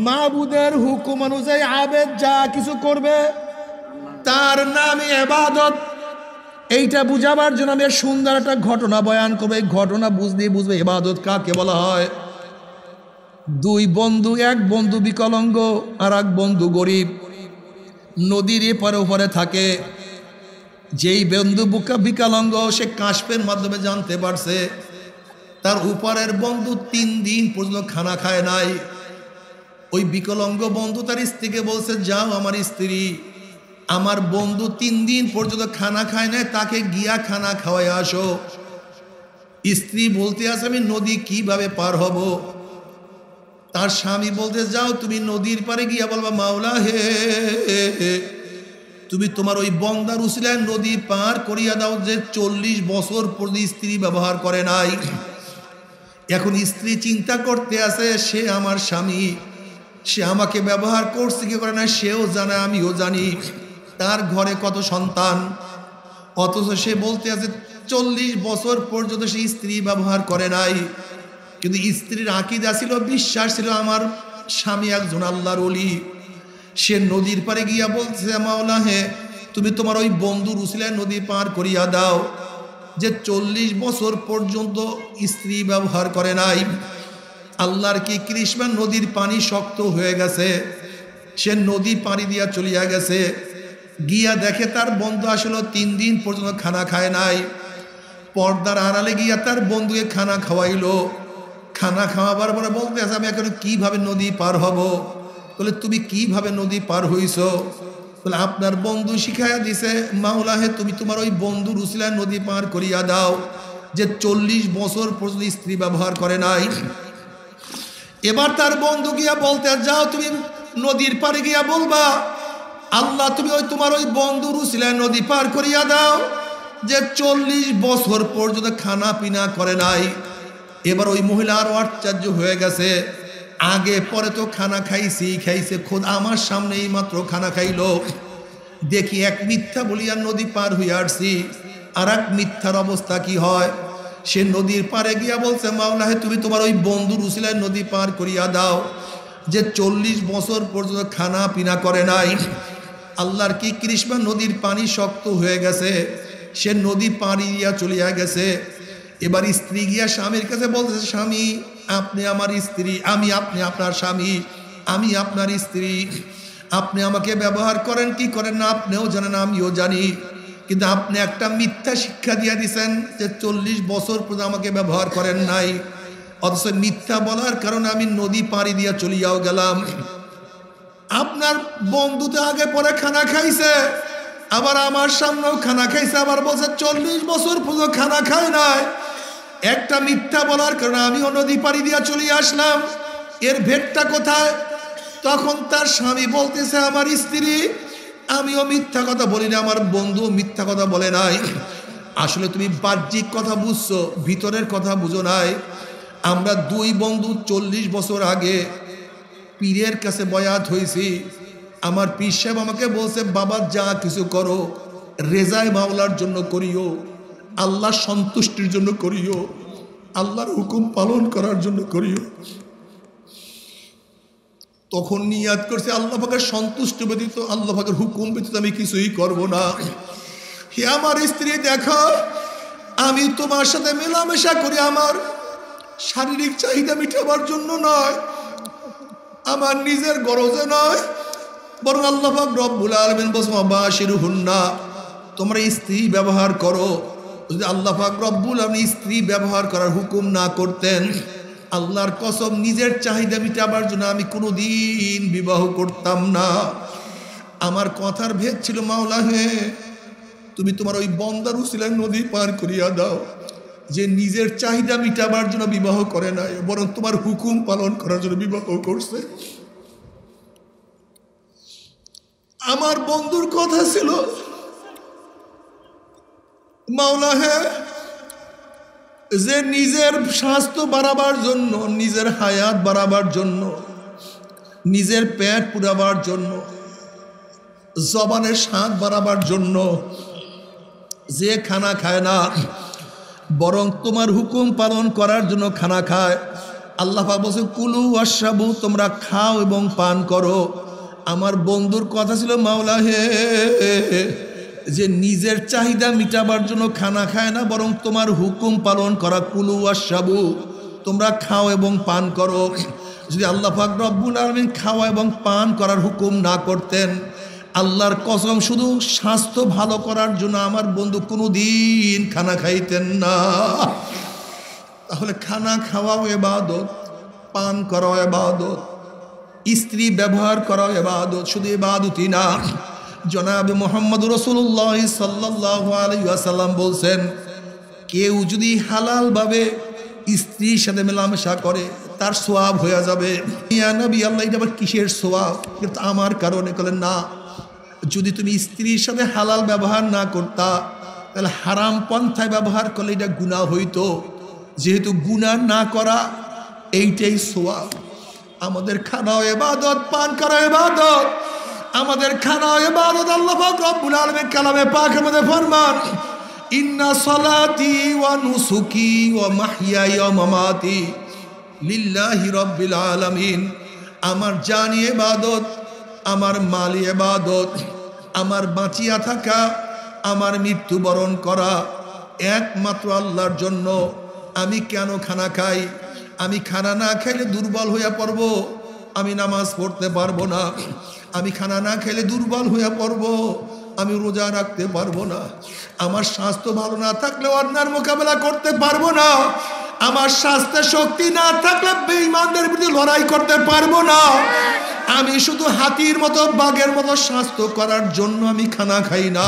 মাবুদের হুকুম অনুযায়ী আবেদ যা কিছু করবে তার নাম ইবাদত। এইটা বুঝাবার জন্য আমি সুন্দর একটা ঘটনা বয়ান করবো। এই ঘটনা বুঝবে ইবাদত কাকে বলা হয়। দুই বন্ধু, এক বন্ধু বিকলাঙ্গ আর এক বন্ধু গরিব, নদীর এপারে ওপারে থাকে। যেই বন্ধু বিকলাঙ্গ সে কাশফের মাধ্যমে জানতে পারছে তার উপরের বন্ধু 3 দিন পর্যন্ত খানা খায় নাই। ওই বিকলাঙ্গ বন্ধু তার স্ত্রীকে বলছে, যাও আমার স্ত্রী, আমার বন্ধু 3 দিন পর্যন্ত খানা খায় নাই, তাকে গিয়া খানা খাওয়াই আসো। স্ত্রী বলতে আছে, আমি নদী কিভাবে পার হব? তার স্বামী বলতে, যাও তুমি নদীর পারে গিয়া বলবা, মাওলা হে, তুমি তোমার ওই বন্দার উসিলায় নদী পার করিয়া দাও, যে 40 বছর পর্যন্ত স্ত্রী ব্যবহার করে নাই। এখন স্ত্রী চিন্তা করতে আছে, সে আমার স্বামী, সে আমাকে ব্যবহার করছে কি করে না সেও জানে, আমিও জানি, তার ঘরে কত সন্তান, অথচ সে বলতে আছে 40 বছর পর্যন্ত সে স্ত্রী ব্যবহার করে নাই। কিন্তু স্ত্রীর আকীদা ছিল, বিশ্বাস ছিল, আমার স্বামী একজন আল্লাহর ওলি। সে নদীর পারে গিয়া বলছে, মাওলা হে, তুমি তোমার ওই বন্ধুর উসিলায় নদী পার করিয়া দাও, যে 40 বছর পর্যন্ত স্ত্রী ব্যবহার করে নাই। আল্লাহর কি কৃষ্ণা, নদীর পানি শক্ত হয়ে গেছে, সে নদী পানি দিয়া চলিয়া গেছে, গিয়া দেখে তার বন্ধু আসলে 3 দিন পর্যন্ত খানা খায় নাই। পর্দার আড়ালে গিয়া তার বন্ধুকে খানা খাওয়াইলো। খানা খাওয়াবার পরে বলতে আছে, আমি এখন কিভাবে নদী পার হব? বলে, তুমি কিভাবে নদী পার হইছ? বলে, আপনার বন্ধু শিখাইয়া দিছে, মাওলা হে, তুমি তোমার ওই বন্ধুর উসিলায় নদী পার করিয়া দাও, যে 40 বছর পর্যন্ত স্ত্রী ব্যবহার করে নাই। এবার তার বন্ধু গিয়া বলতে, যাও তুমি নদীর পারে গিয়া বলবা, আল্লাহ তুমি ওই তোমার ওই বন্ধুর উসিলায় নদী পার করিয়া দাও, যে 40 বছর পর্যন্ত খানা পিনা করে নাই। এবার ওই মহিলা আরো আশ্চর্য হয়ে গেছে, আগে পরে তো খানা খাইছে, খোদ আমার সামনে এই মাত্র খানা খাইলো, দেখি এক মিথ্যা বলিয়া নদী পার হইয়া আসছি, আর এক মিথ্যার অবস্থা কি হয়। সে নদীর পারে গিয়া বলছে, মাওলা হে, তুমি তোমার ওই বন্ধুর উসিলায় নদী পার করিয়া দাও, যে 40 বছর পর্যন্ত খানা পিনা করে নাই। আল্লাহর কি কৃষ্ণা, নদীর পানি শক্ত হয়ে গেছে, সে নদী পানি দিয়া চলিয়া গেছে। এবার স্ত্রী গিয়া স্বামীর কাছে বলতেছে, স্বামী, আপনি আমার স্ত্রী, আপনি আপনার স্বামী, আমি আপনার স্ত্রী, আপনি আমাকে ব্যবহার করেন কি করেন না আপনিও জানেন, আমিও জানি, কিন্তু আপনি একটা মিথ্যা শিক্ষা দিয়া দিছেন, যে 40 বছর পর্যন্ত আমাকে ব্যবহার করেন নাই, অথচ মিথ্যা বলার কারণে আমি নদী পাড়ি দিয়া চলিয়াও গেলাম। আপনার বন্ধুতে আগে পরে খানা খাইছে, আবার আমার সামনেও খানা খাইছে, আবার বলছে 40 বছর পর্যন্ত খানা খায় নাই। একটা মিথ্যা বলার কারণে আমিও নদী পাড়ি দিয়া চলিয়ে আসলাম, এর ভেদটা কোথায়? তখন তার স্বামী বলতেছে, আমার স্ত্রী, আমিও মিথ্যা কথা বলি না, আমার বন্ধু মিথ্যা কথা বলে নাই। আসলে তুমি বাহ্যিক কথা বুঝছো, ভিতরের কথা বুঝো নাই। আমরা 2 বন্ধু 40 বছর আগে পীরের কাছে বয়াত হয়েছি। আমার পীর সাহেব আমাকে বলছে, বাবা যা কিছু করো রেজায় মাওলার জন্য করিও, আল্লাহ সন্তুষ্টির জন্য করিও, আল্লাহর হুকুম পালন করার জন্য করিও। তখন নিয়াত করছে, আল্লাহ পাকের সন্তুষ্টি ব্যতীত, আল্লাহ পাকের হুকুম ব্যতীত আমি কিছুই করব না। হে আমার স্ত্রী, দেখো, আমি তোমার সাথে মেলামেশা করি আমার শারীরিক চাহিদা মিটাবার জন্য নয়, আমার নিজের গরজে নয়, বরং আল্লাহ পাক রব্বুল আলামিন বলছেন, বাশিরুহুন্না, তোমরা স্ত্রী ব্যবহার করো। যদি আল্লাহ পাক রব্বুল আলামিন স্ত্রী ব্যবহার করার হুকুম না করতেন, আল্লাহর কসম, নিজের চাহিদা মিটাবার জন্য আমি কোনোদিন বিবাহ করতাম না। আমার কথার ভেদ ছিল, মাওলা হে, তুমি তোমার ওই বন্দার উসিলায় নদী পার করিয়া দাও, যে নিজের চাহিদা মিটাবার জন্য বিবাহ করে নাই, বরং তোমার হুকুম পালন করার জন্য বিবাহ করছে। আমার বন্ধুর কথা ছিল, মাওলা হে, যে নিজের স্বাস্থ্য বাড়াবার জন্য, নিজের হায়াত বাড়াবার জন্য, নিজের পেট পুরাবার জন্য, জবানের স্বাদ বাড়াবার জন্য যে খানা খায় না, বরং তোমার হুকুম পালন করার জন্য খানা খায়। আল্লাহ পাক বলছে, কুলু ওয়াশরাবু, তোমরা খাও এবং পান করো। আমার বন্ধুর কথা ছিল, মাওলা হে, যে নিজের চাহিদা মিটাবার জন্য খানা খায় না, বরং তোমার হুকুম পালন করা, কুলু ওয়াশরাবু, তোমরা খাও এবং পান করো। যদি আল্লাহ পাক রব্বুল আলামিন খাওয়া এবং পান করার হুকুম না করতেন, আল্লাহর কসম, শুধু স্বাস্থ্য ভালো করার জন্য আমার বন্ধু কোনোদিন খানা খাইতেন না। তাহলে খানা খাওয়াও ইবাদত, পান করাও ইবাদত, স্ত্রী ব্যবহার করাও ইবাদত, শুধু ইবাদতই না। জনাবে মুহাম্মদ রাসূলুল্লাহ সাল্লাল্লাহু আলাইহি ওয়াসাল্লাম বলছেন, কেউ যদি হালাল ভাবে স্ত্রীর সাথে মেলামেশা করে তার সওয়াব হয়ে যাবে। ইয়া নবী আল্লাহ, এটা আবার কিসের সওয়াব? কিন্তু আমার কারণে বলেন না, যদি তুমি স্ত্রীর সাথে হালাল ব্যবহার না করতা তাহলে হারাম পন্থায় ব্যবহার করলে এটা গুনাহ হইতো। যেহেতু গুনাহ না করা এইটাই সওয়াব। আমাদের খানাও ইবাদত, পান করা ইবাদত, আমাদের খানাও ইবাদত। আল্লাহ পাক রব্বুল আলামিন কালামে পাকের মধ্যে ফরমান, ইন্না সালাতি ওয়া নুসুকি ওয়া মাহইয়ায়া ওয়া মামাতি লিল্লাহি রাব্বিল আলামিন। আমার জান ইবাদত, আমার মাল ইবাদত, আমার বাঁচিয়া থাকা, আমার মৃত্যুবরণ করা একমাত্র আল্লাহর জন্য। আমি কেন খানা খাই? আমি খানা না খেলে দুর্বল হইয়া পড়ব, আমি নামাজ পড়তে পারবো না। আমি খানা না খেলে দুর্বল হইয়া পড়ব, আমি রোজা রাখতে পারবো না। আমার স্বাস্থ্য ভালো না থাকলে অন্যার মোকাবেলা করতে পারবো না। আমার স্বাস্থ্যে শক্তি না থাকলে বেঈমানদের বিরুদ্ধে লড়াই করতে পারবো না। আমি শুধু হাতির মতো, বাঘের মতো স্বাস্থ্য করার জন্য আমি খানা খাই না,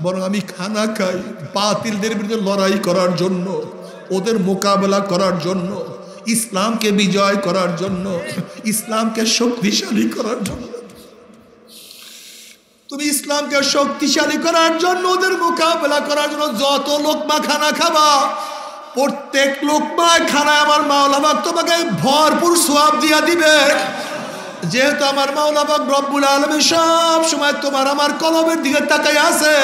বরং আমি খানা খাই বাতিলদের বিরুদ্ধে লড়াই করার জন্য, ওদের মোকাবেলা করার জন্য, ইসলামকে বিজয় করার জন্য, ইসলামকে শক্তিশালী করার জন্য। তুমি ইসলামকে শক্তিশালী করার জন্য, ওদের মোকাবেলা করার জন্য যত লোকমা খানা খাবা, প্রত্যেক লোকমায় খানায় আমার মাওলা পাক তোমাকে ভরপুর সওয়াব দিয়া দিবে। যেহেতু আমার মাওলা পাক রব্বুল আলামিন সব সময় তোমার আমার কলবের দিকে তাকায় আছে।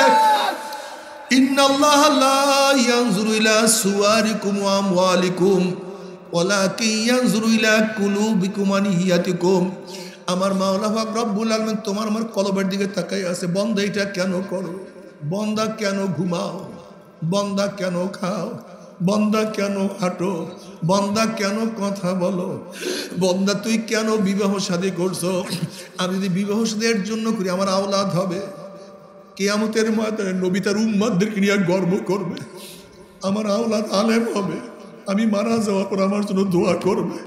ইন্নাল্লাহা লা ইয়ানজুরু ইলা সুওয়ারিকুম ওয়া আমওয়ালিকুম ওয়ালাকিন ইয়ানজুরু ইলা কুলুবিকুম ওয়া নিয়াতিকুম। আমার মাওলা পাক রব্বুল আলামিন তোমার আমার কলবের দিকে তাকায় আছে। বান্দা এটা কেন করো? বান্দা কেন ঘুমাও? বান্দা কেন খাও? বান্দা কেন হাঁটো? বান্দা কেন কথা বলো? বান্দা তুই কেন বিবাহ শাদী করছো? আমি যদি বিবাহ শাদীর জন্য করি আমার আওলাদ হবে, কিয়ামতের ময়দানে নবী তার উম্মতদেরকে নিয়ে গর্ব করবে। আমার আওলাদ আলেম হবে, আমি মারা যাওয়ার পর আমার জন্য দোয়া করবে।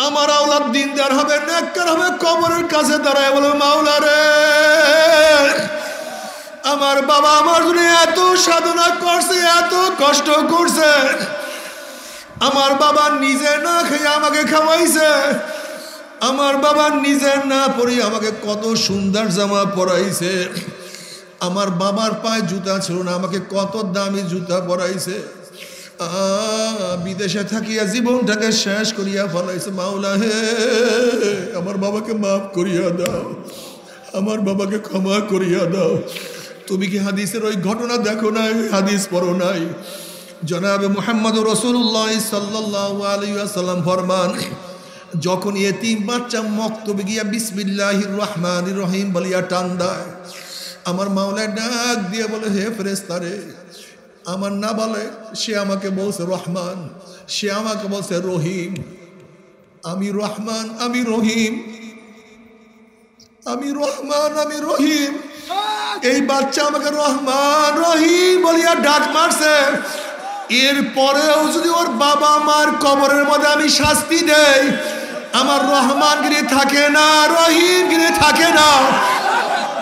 আমার আওলাদ দিনদার হবে, নেককার হবে, কবরের কাছে দাঁড়ায় বলবে, মাওলা রে, আমার বাবা আমার জন্য এত সাধনা করছে, এত কষ্ট করছে, আমার বাবা নিজে না খেয়ে আমাকে খাওয়াইছে, আমার বাবা নিজে না পরে আমাকে কত সুন্দর জামা পরাইছে, আমার বাবার পায়ে জুতা ছিল না, আমাকে কত দামি জুতা পরাইছে, বিদেশে থাকিয়া জীবনটাকে শেষ করিয়া ফলাইছে। মাওলা হে, আমার বাবাকে মাফ করিয়া দাও, আমার বাবাকে ক্ষমা করিয়া দাও। তুমি কি হাদিসের ওই ঘটনা দেখো নাই, হাদিস পড়ো নাই? জনাবে মুহাম্মদ রাসূলুল্লাহ সাল্লাল্লাহু আলাইহি ওয়াসাল্লাম ফরমান, যখন এতিম বাচ্চা মক্তবে গিয়া বিসমিল্লাহির রহমানির রহিম বলিয়া টান দেয়, আমার মাওলা ডাক দিয়ে বলে, হে ফেরেশতারে, আমার না বলে, সে আমাকে বলছে রহমান, সে আমাকে বলছে রহিম। আমি রহমান, আমি রহিম, আমি রহমান, আমি রহিম। এই বাচ্চা আমাকে রহমান রহিম বলিয়া ডাক মারছে। এরপরেও যদি ওর বাবা মার কবরের মধ্যে আমি শাস্তি দেই, আমার রহমান গিরি থাকে না, রহিম গিরি থাকে না।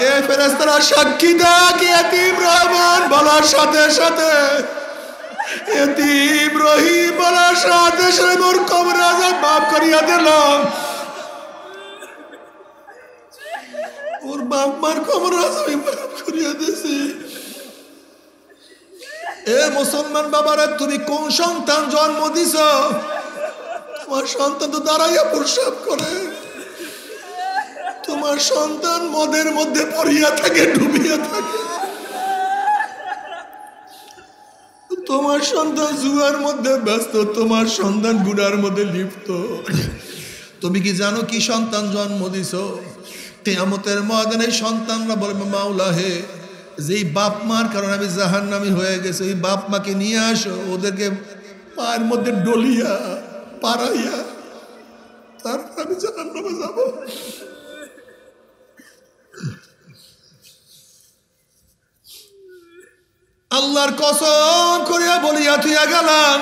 এ ফেরেশতারা সাক্ষী দেয়, এতিম রহমান বলার সাথে সাথে, এতিম রহিম বলার সাথে সাথে ওর কবরের আযাব মাফ করিয়া দিলাম। ওর বাপ মার কবর আযাব মাফ করিয়া দিয়েছি। এ মুসলমান বাবারা, তুমি কোন সন্তান জন্ম দিছ? তোমার সন্তান তো দাঁড়াইয়া প্রস্রাব করে, তোমার সন্তান মদের মধ্যে পড়িয়া থাকে, ডুবিয়া থাকে, তোমার সন্তান জুয়ার মধ্যে ব্যস্ত, তোমার সন্তান গুনার মধ্যে লিপ্ত। তুমি কি জানো কি সন্তান জন্ম দিছ? কিয়ামতের ময়দানে সন্তানরা বলবে, মাওলা হে, যেই বাপ মার কারণে আমি জাহান্নামী হয়ে গেছি, ওই বাপ মাকে নিয়ে আসো, ওদেরকে পায়ের মধ্যে ডলিয়া পাড়াইয়া তারপর আমি জাহান্নামে যাব। আল্লাহর কসম করিয়া বলিয়া থইয়া গেলাম,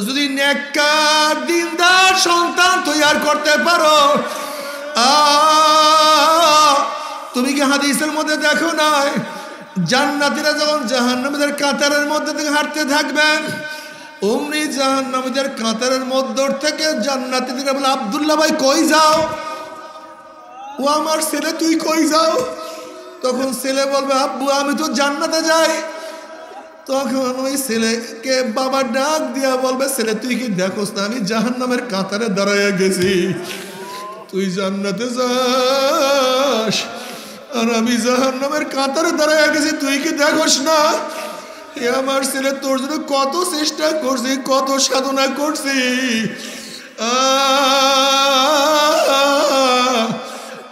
যদি নেককার দিনদার সন্তান তৈয়ার করতে পারো, তুমি কি হাদিসের মধ্যে দেখো নাই জান্নাতীরা যখন জাহান্নামীদের কাতারের মধ্যে থেকে হাঁটতে থাকবেন, অমনি জাহান্নামীদের কাতারের মধ্য থেকে জান্নাতীরা বলে, আব্দুল্লাহ ভাই কই যাও? ও আমার ছেলে, তুই কই যাও? তখন ছেলে বলবে, আব্বু আমি তো জান্নাতে যাই। তখন ওই ছেলেকে বাবা ডাক দিয়া বলবে, ছেলে তুই কি দেখোস না আমি জাহান্নামের কাতারে দাঁড়াইয়া গেছি, তুই জান্নাতে যাস আর আমি জাহান্নামের কাতারে দাঁড়াইয়া গেছি, তুই কি দেখোস না? হে আমার ছেলে, তোর জন্য কত চেষ্টা করছি, কত সাধনা করছি,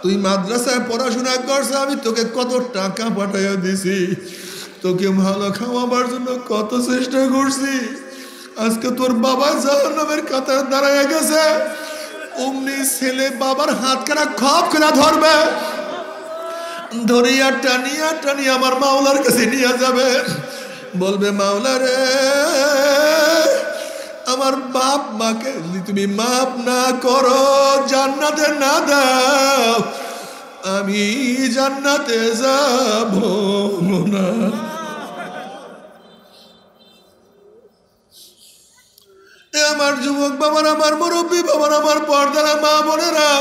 তুই মাদ্রাসায় পড়াশোনা করছ, আমি তোকে কত টাকা পাঠাইয়া দিছি, তোকে ভালো খাওয়াবার জন্য কত চেষ্টা করছি, আজকে তোর বাবা জাহান্নামের কাতারে দাঁড়াইয়া গেছে। অমনি ছেলে বাবার হাত কাটা খপ করে ধরবে, ধরিয়া টানিয়া টানিয়া আমার মাওলার কাছে নিয়ে যাবে, বলবে, মাওলা রে, আমার বাপ মাকে যদি তুমি মাফ না করো, জান্নাতে না দাও, আমি জান্নাতে যাব না। আমার যুবক বাবার, আমার মুরব্বী বাবার, আমার পর্দারা মা বোনেরা,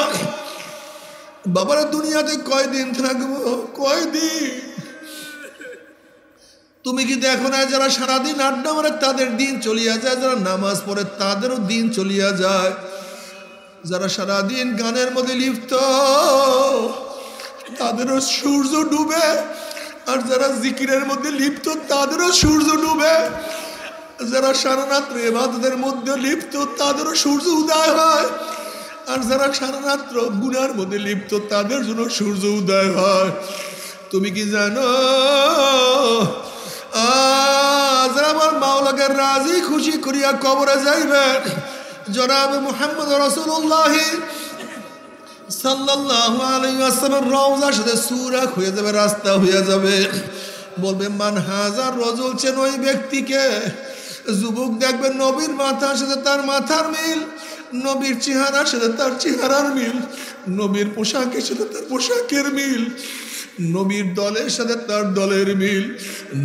বাবারা দুনিয়াতে কয়দিন থাকবো? কয়দিন? তুমি কি দেখো না যারা সারাদিন আড্ডা মারে তাদের দিন চলিয়া যায়, যারা নামাজ পড়ে তাদেরও দিন চলিয়া যায়, যারা সারাদিন গানের মধ্যে লিপ্ত তাদেরও সূর্য ডুবে, আর যারা জিকিরের মধ্যে লিপ্ত তাদেরও সূর্য ডুবে, যারা সারা রাত্র ইবাদতের মধ্যে লিপ্ত তাদেরও সূর্য উদয় হয়, আর যারা সারা রাত্র গুনার মধ্যে লিপ্ত তাদের জন্য সূর্য উদয় হয়। তুমি কি জানো যারা আমার মাওলাকে রাজি খুশি করিয়া কবরে যাইবে, জনাব মুহাম্মদ রাসূলুল্লাহ সাল্লাল্লাহু আলাইহি ওয়াসাল্লাম রওজার সাথে সুরাখ হয়ে যাবে, রাস্তা হয়ে যাবে, বলবে মান হাজার রজুল, চেন ওই ব্যক্তিকে। যুবক দেখবে নবীর মাথার সাথে তার মাথার মিল, নবীর চেহারার সাথে তার চেহারার মিল, নবীর পোশাকের সাথে তার পোশাকের মিল, নবীর দলের সাথে তার দলের মিল,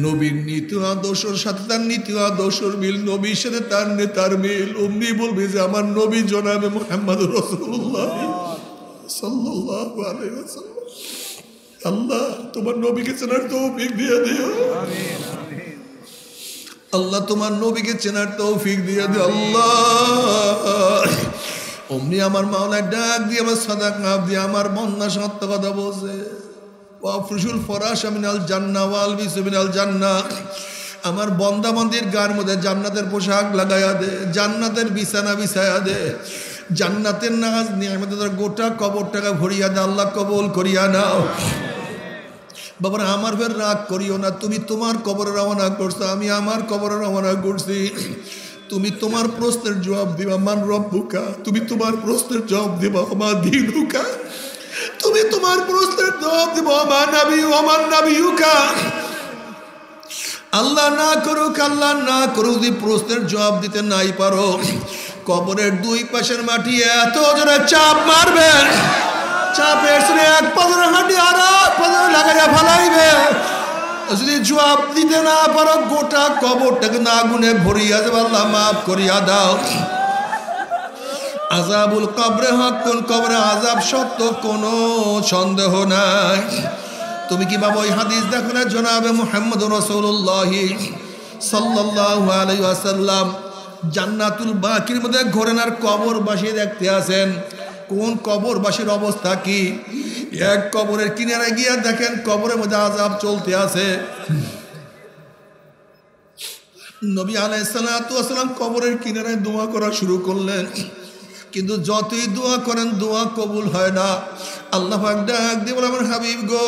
নবীর নীতি আদর্শের সাথে তার নীতি আদর্শের মিল, নবীর সাথে তার নেতার মিল। অমনি বলবে যে আমার নবী জনাবে মুহাম্মদ রাসূলুল্লাহ সাল্লাল্লাহু আলাইহি ওয়াসাল্লাম। আল্লাহ তোমার নবীকে চেনার তৌফিক দিয়ে দিও, আল্লাহ তোমার নবীকে চেনার তৌফিক দিয়ে দিও আল্লাহ। অমনি আমার মাওলায় ডাক দিয়ে আমার সাদাকা দিয়ে আমার বন্যা সত্য কথা বলছে, ওয়াফরুশুল ফরাশা মিনাল জান্নাহ ওয়ালবিসু মিনাল জান্নাহ, আমার বন্দা বান্দির গার মধ্যে জান্নাতের পোশাক লাগাইয়া দে, জান্নাতের বিছানা বিছাইয়া দে, জান্নাতের নাজ নিয়ামতের গোটা কবরটাকে ভরিয়া দে, আল্লাহ কবুল করিয়া নাও। বাবারা আমার ফের রাগ করিও না, তুমি তোমার কবরে রওনা করছো, আমি আমার কবরে রওনা করছি, তুমি তোমার প্রশ্নের জবাব দিবা, মান রব্বুকা, তুমি তোমার প্রশ্নের জবাব দিবা, মা দীনুকা, তুমি তোমার প্রশ্নের জবাব দিব, আমার নবী আমার নবীকা। আল্লাহ না করুক, আল্লাহ না করুক, যদি প্রশ্নের জবাব দিতে নাই পারো, কবরের দুই পাশের মাটি এত জোরে চাপ মারবে, চাপের শুনে এক পাথরের হাঁটি আর এক পাথর লাগাইয়া ফালাইবে। যদি জবাব দিতে না পারো, গোটা কবরটাকে না গুনে ভরিয়া যাবে, আল্লাহ মাফ করিয়া দাও। আযাবুল কবরে হাক্কুন, কবরে আযাব সত্য, কোনো সন্দেহ নাই। তুমি কি বাবা ওই হাদিস দেখো না, জনাবে মুহাম্মদ রাসূলুল্লাহ সাল্লাল্লাহু আলাইহি ওয়াসাল্লাম জান্নাতুল বাকির মধ্যে ঘোরেন আর কবরবাসী দেখতে আছেন। কোন কবরবাসীর অবস্থা কি? এক কবরের কিনারে গিয়ে দেখেন কবরের মধ্যে আযাব চলতে আছে। নবী আলাইহিস সালাতু ওয়াস সালাম কবরের কিনারে দোয়া করা শুরু করলেন, কিন্তু যতই দোয়া করেন দোয়া কবুল হয় না। আল্লাহ পাক ডাক দিয়ে বলে, আমার হাবিব গো,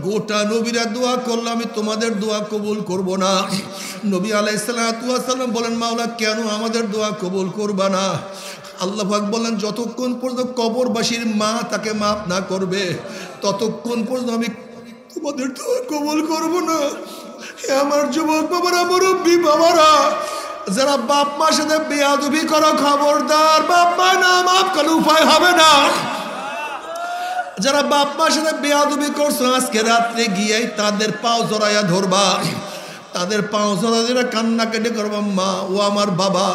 গোটা নবীরা দোয়া করলে আমি তোমাদের দোয়া কবুল করব না। নবী আলাইহিস সালাতু ওয়াস সালাম বলেন, মাওলা কেন আমাদের দোয়া কবুল করবা না? আল্লাহ পাক বলেন, যতক্ষণ পর্যন্ত কবরবাসীর মা তাকে মাফ না করবে ততক্ষণ পর্যন্ত আমি তোমাদের দোয়া কবুল করবো না। হে আমার যুবক বাবারা, মুরব্বী বাবারা, যারা বাপ মার সাথে বেয়াদবি করো, খবরদার, বাপ মা না মাফ করলে উপায় হবে না। যারা বাপ মার সাথে বেয়াদবি করছো, আজকে রাত্রে গিয়ে তাদের পাও জড়াইয়া ধরবা, তাদের পাও জড়াইয়া কান্না কেটে করবা, মা ও আমার বাবা,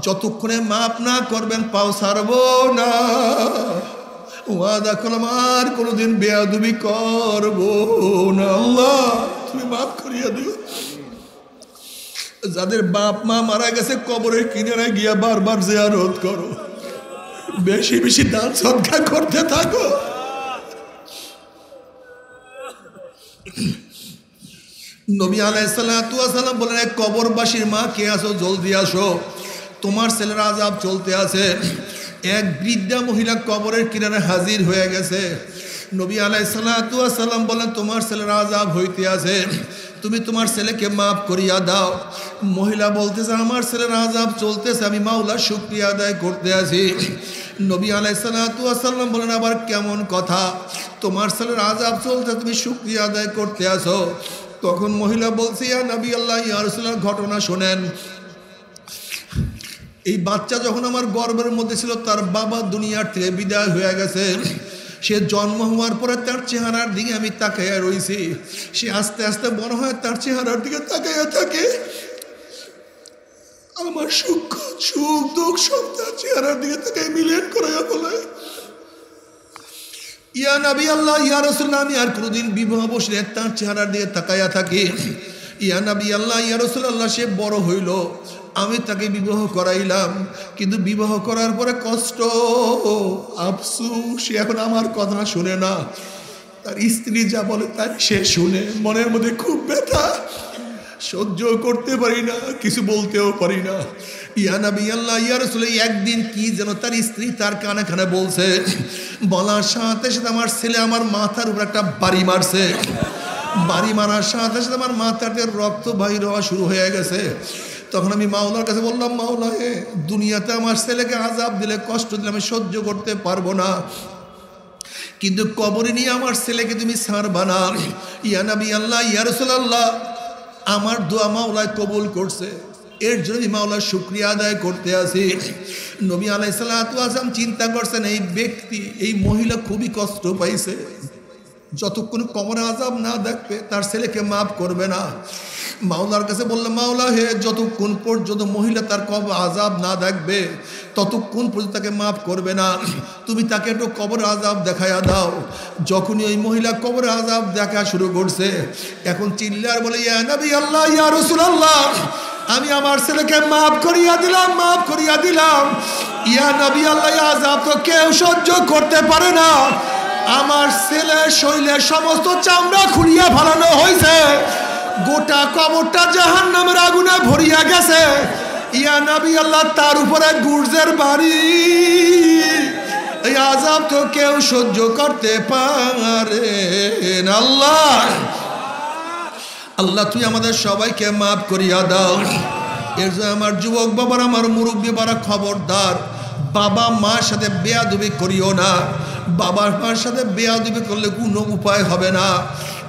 যতক্ষণে মাফ না করবেন পাও ছাড়বো না। ওয়াদা করলাম আর কোনোদিন বেয়াদবি করবো না। আল্লাহ তুমি মাফ করিয়া দিও। যাদের বাপ মা মারা গেছে কবরের কিনারে গিয়া বারবার জিয়ারত করো, বেশি বেশি দান সদকা করতে থাকো। নবী আলাইহিস সালাতু ওয়াস সালাম বলেন, কবরবাসীর মা কে আসো, জলদি আসো, তোমার ছেলের আযাব চলতে আছে। এক বৃদ্ধা মহিলা কবরের কিনারে হাজির হয়ে গেছে। নবী আলাইহিস সালাতু ওয়াস সালাম বলেন, তোমার ছেলের আযাব হইতে আছে, তুমি তোমার ছেলেকে মাফ করিয়া দাও। মহিলা বলতেছে, আমার ছেলের আযাব চলতেছে, আমি মাওলার শুকরিয়া আদায় করতে আছি। নবী আলাইহিস সালাতু ওয়াস সালাম বলেন, আবার কেমন কথা, তোমার ছেলের আযাব চলতে তুমি শুকরিয়া আদায় করতে আসো? তখন মহিলা বলছে, ইয়া নবী আল্লাহ, ইয়া রাসূলুল্লাহ, ঘটনা শোনেন। এই বাচ্চা যখন আমার গর্ভের মধ্যে ছিল, তার বাবা দুনিয়ার থেকে বিদায় হয়ে গেছে। সে জন্ম হওয়ার পরে তার চেহারার দিকে আমি তাকাইয়া রয়েছি। সে আস্তে আস্তে বড় হয়, তার চেহারার দিকে তাকাইয়া থাকে। আমার সুখ দুঃখ সব তার চেহারার দিকে তাকাই মিলেন করাইয়া বলে, ইয়া নবী আল্লাহ, ইয়া রাসূলুল্লাহ, আমি আর কোনোদিন বিবাহ বসলে তার চেহারার দিকে তাকাইয়া থাকি। ইয়া নবী আল্লাহ, ইয়া রাসূলুল্লাহ, সে বড় হইল, আমি তাকে বিবাহ করাইলাম, কিন্তু বিবাহ করার পরে কষ্ট, আফসোস, সে এখন আমার কথা শুনে না। তার স্ত্রী যা বলে তাই সে শুনে, মনের মধ্যে খুব ব্যথা, সহ্য করতে পারি না, কিছু বলতেও পারি না। ইয়া নবী আল্লাহ, ইয়া রাসূলুল্লাহ, একদিন কি যেন তার স্ত্রী তার কানে কানে বলছে, বলার সাথে সাথে আমার ছেলে আমার মাথার উপর একটা বাড়ি মারছে। বাড়ি মারার সাথে সাথে আমার মাথাতে রক্ত বাহির হওয়া শুরু হয়ে গেছে। তখন আমি মাওলার কাছে বললাম, মাওলা, হে দুনিয়াতে আমার ছেলেকে আযাব দিলে, কষ্ট দিলে আমি সহ্য করতে পারবো না, কিন্তু কবরে নিয়ে আমার ছেলেকে তুমি ছাড়বা না। ইয়া নবী আল্লাহ, ইয়া রাসূলুল্লাহ, আমার দোয়া মাওলায় কবুল করছে, এর জন্য মাওলার শুকরিয়া আদায় করতে আসি। নবী আলাইহিস সালাতু ওয়াস সালাম চিন্তা করছেন, এই ব্যক্তি, এই মহিলা খুবই কষ্ট পাইছে, যতক্ষণ কবরে আযাব না দেখবে তার ছেলেকে মাফ করবে না। মাওলার কাছে বললাম, মাওলা, হে যতক্ষণ পর্যন্ত মহিলা তার কবর আযাব না দেখবে ততক্ষণ পর্যন্ত তাকে মাফ করবে না, তুমি তাকে একটু কবর আযাব দেখাইয়া দাও। যখনই ওই মহিলা কবর আযাব দেখা শুরু করছে, এখন চিল্লার বলে, ইয়া নবী আল্লাহ, ইয়া রাসূলুল্লাহ, আমি আমার ছেলেকে মাফ করিয়া দিলাম, মাফ করিয়া দিলাম। ইয়া নবী আল্লাহ, আযাব তো কেউ সহ্য করতে পারে না, আমার ছেলের শরীরের সমস্ত চামড়া খুলিয়া ফেলানো হয়েছে, গোটা কবরটা জাহান্নামের আগুনে ভরিয়া গেছে। ইয়া নবী আল্লাহ, তার উপরে গুর্জের বাড়ি, এই আযাব তো কেউ সহ্য করতে পারে না। আল্লাহ, আল্লাহ, তুই আমাদের সবাইকে মাফ করিয়া দাও। এর জন্য আমার যুবক বাবার, আমার মুরব্বী বাবা, খবরদার, বাবা মার সাথে বেয়াদবি করিও না। বাবা মার সাথে বেয়াদবি করলে কোনো উপায় হবে না।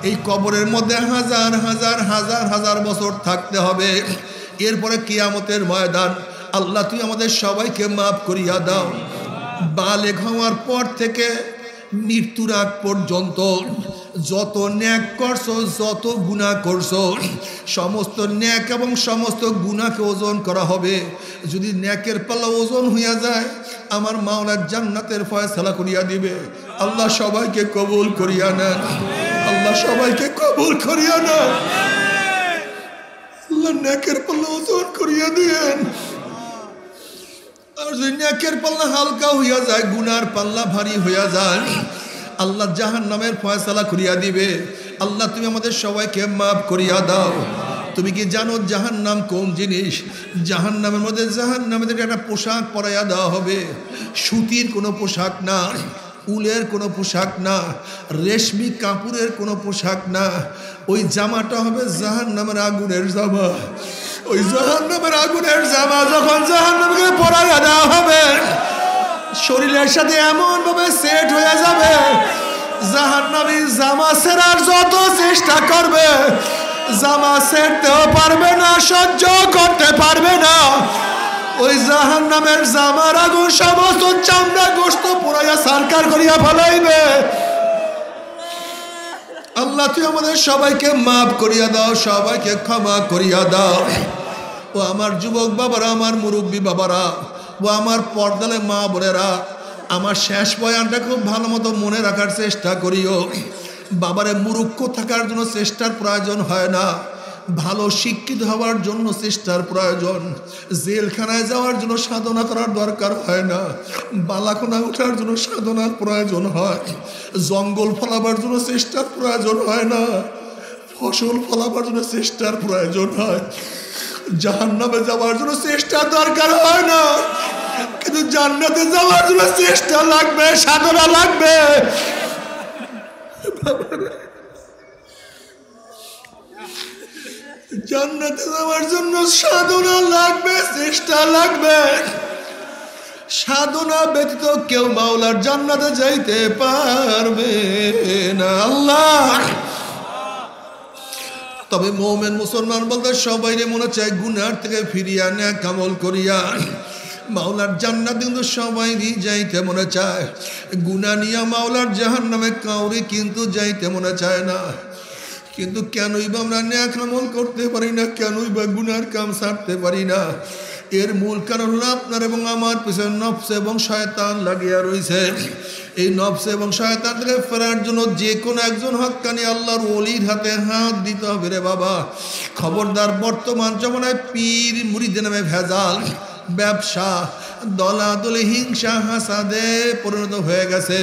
এই কবরের মধ্যে হাজার হাজার হাজার হাজার বছর থাকতে হবে, এরপরে কিয়ামতের ময়দান। আল্লাহ, তুই আমাদের সবাইকে মাফ করিয়া দাও। বালেগ হওয়ার পর থেকে মৃত্যুর আগ পর্যন্ত যত ন্যাক করছো, যত গুনাহ করছো, সমস্ত ন্যাক এবং সমস্ত গুনাহকে ওজন করা হবে। যদি ন্যাকের পাল্লা ওজন হইয়া যায়, আমার মাওলার জান্নাতের ফয়সালা করিয়া দিবে। আল্লাহ সবাইকে কবুল করিয়া নেন, আল্লাহ সবাইকে কবুল করিয়া নেন। আল্লাহ ন্যাকের পাল্লা ওজন করিয়া দিয়েন। আর যদি ন্যাকের পাল্লা হালকা হইয়া যায়, গুনার পাল্লা ভারী হইয়া যায়, আল্লাহ জাহান্নামের ফয়সালা করিয়া দিবে। আল্লাহ, তুমি আমাদের সবাইকে মাফ করিয়া দাও। তুমি কি জানো জাহান্নাম কোন জিনিস? জাহান্নামের মধ্যে জাহান্নামীদের একটা পোশাক পরাইয়া দেওয়া হবে, সুতির কোনো পোশাক না, উলের কোনো পোশাক না, রেশমি কাপড়ের কোনো পোশাক না। ওই জামাটা হবে জাহান্নামের আগুনের জামা। ওই জাহান্নামের আগুনের জামা যখন জাহান্নামীকে পরাইয়া দেওয়া হবে, শরীরের সাথে এমন ভাবে সেট হয়ে যাবে, জাহান্নামী জামা ছেড়ার যত চেষ্টা করবে, জামা ছেড়তেও পারবে না, সহ্য করতে পারবে না। ওই জাহান্নামের জামার আগুন সমস্ত চামড়া গোশত পুরাইয়া সরকার করিয়া ফেলাইবে। আল্লাহ তুই আমাদের সবাইকে মাফ করিয়া দাও, সবাইকে ক্ষমা করিয়া দাও। ও আমার যুবক বাবারা, আমার মুরব্বী বাবারা, ও আমার পর্দালে মা বোনেরা, আমার শেষ বয়ানটা খুব ভালো মতো মনে রাখার চেষ্টা করিও। বাবারে মূর্খ থাকার জন্য চেষ্টার প্রয়োজন হয় না, ভালো শিক্ষিত হওয়ার জন্য চেষ্টার প্রয়োজন। জেলখানায় যাওয়ার জন্য সাধনা করার দরকার হয় না, বালাখোনা ওঠার জন্য সাধনার প্রয়োজন হয়। জঙ্গল ফলাবার জন্য চেষ্টার প্রয়োজন হয় না, ফসল ফলাবার জন্য চেষ্টার প্রয়োজন হয়। জাহান্নামে যাওয়ার জন্য চেষ্টার দরকার হয় না, কিন্তু জান্নাতে যাওয়ার জন্য চেষ্টা লাগবে, সাধনা লাগবে। জান্নাতে যাওয়ার জন্য সাধনা লাগবে, চেষ্টা লাগবে। সাধনা ব্যতীত কেউ মাওলার জান্নাতে যাইতে পারবে না। আল্লাহ তবে মুমিন মুসলমান বলতে সবাইরে মনে চায় গুনার থেকে ফিরিয়া নেক আমল করিয়া মাওলার জান্নাত কিন্তু সবাইরই যাইতে মনে চায়। গুনাহ নিয়া মাওলার জাহান্নামে কাউরে কিন্তু যাইতে মনে চায় না। কিন্তু কেনই বা আমরা নেক আমল করতে পারি না, কেনই বা গুনার কাম ছাড়তে পারি না? এর মূল কারণ হলো আপনার এবং আমার পিছনে নফস এবং শয়তান লাগিয়া রয়েছে। এই নফস এবং শয়তান থেকে ফেরার জন্য যে কোনো একজন হক্কানি আল্লাহর ওলির হাতে হাত দিতে হবে রে বাবা। খবরদার, বর্তমান জমানায় পীর মুরিদের নামে ভেজাল, ব্যবসা, দলাদলি, হিংসা, হাসাদে পরিণত হয়ে গেছে।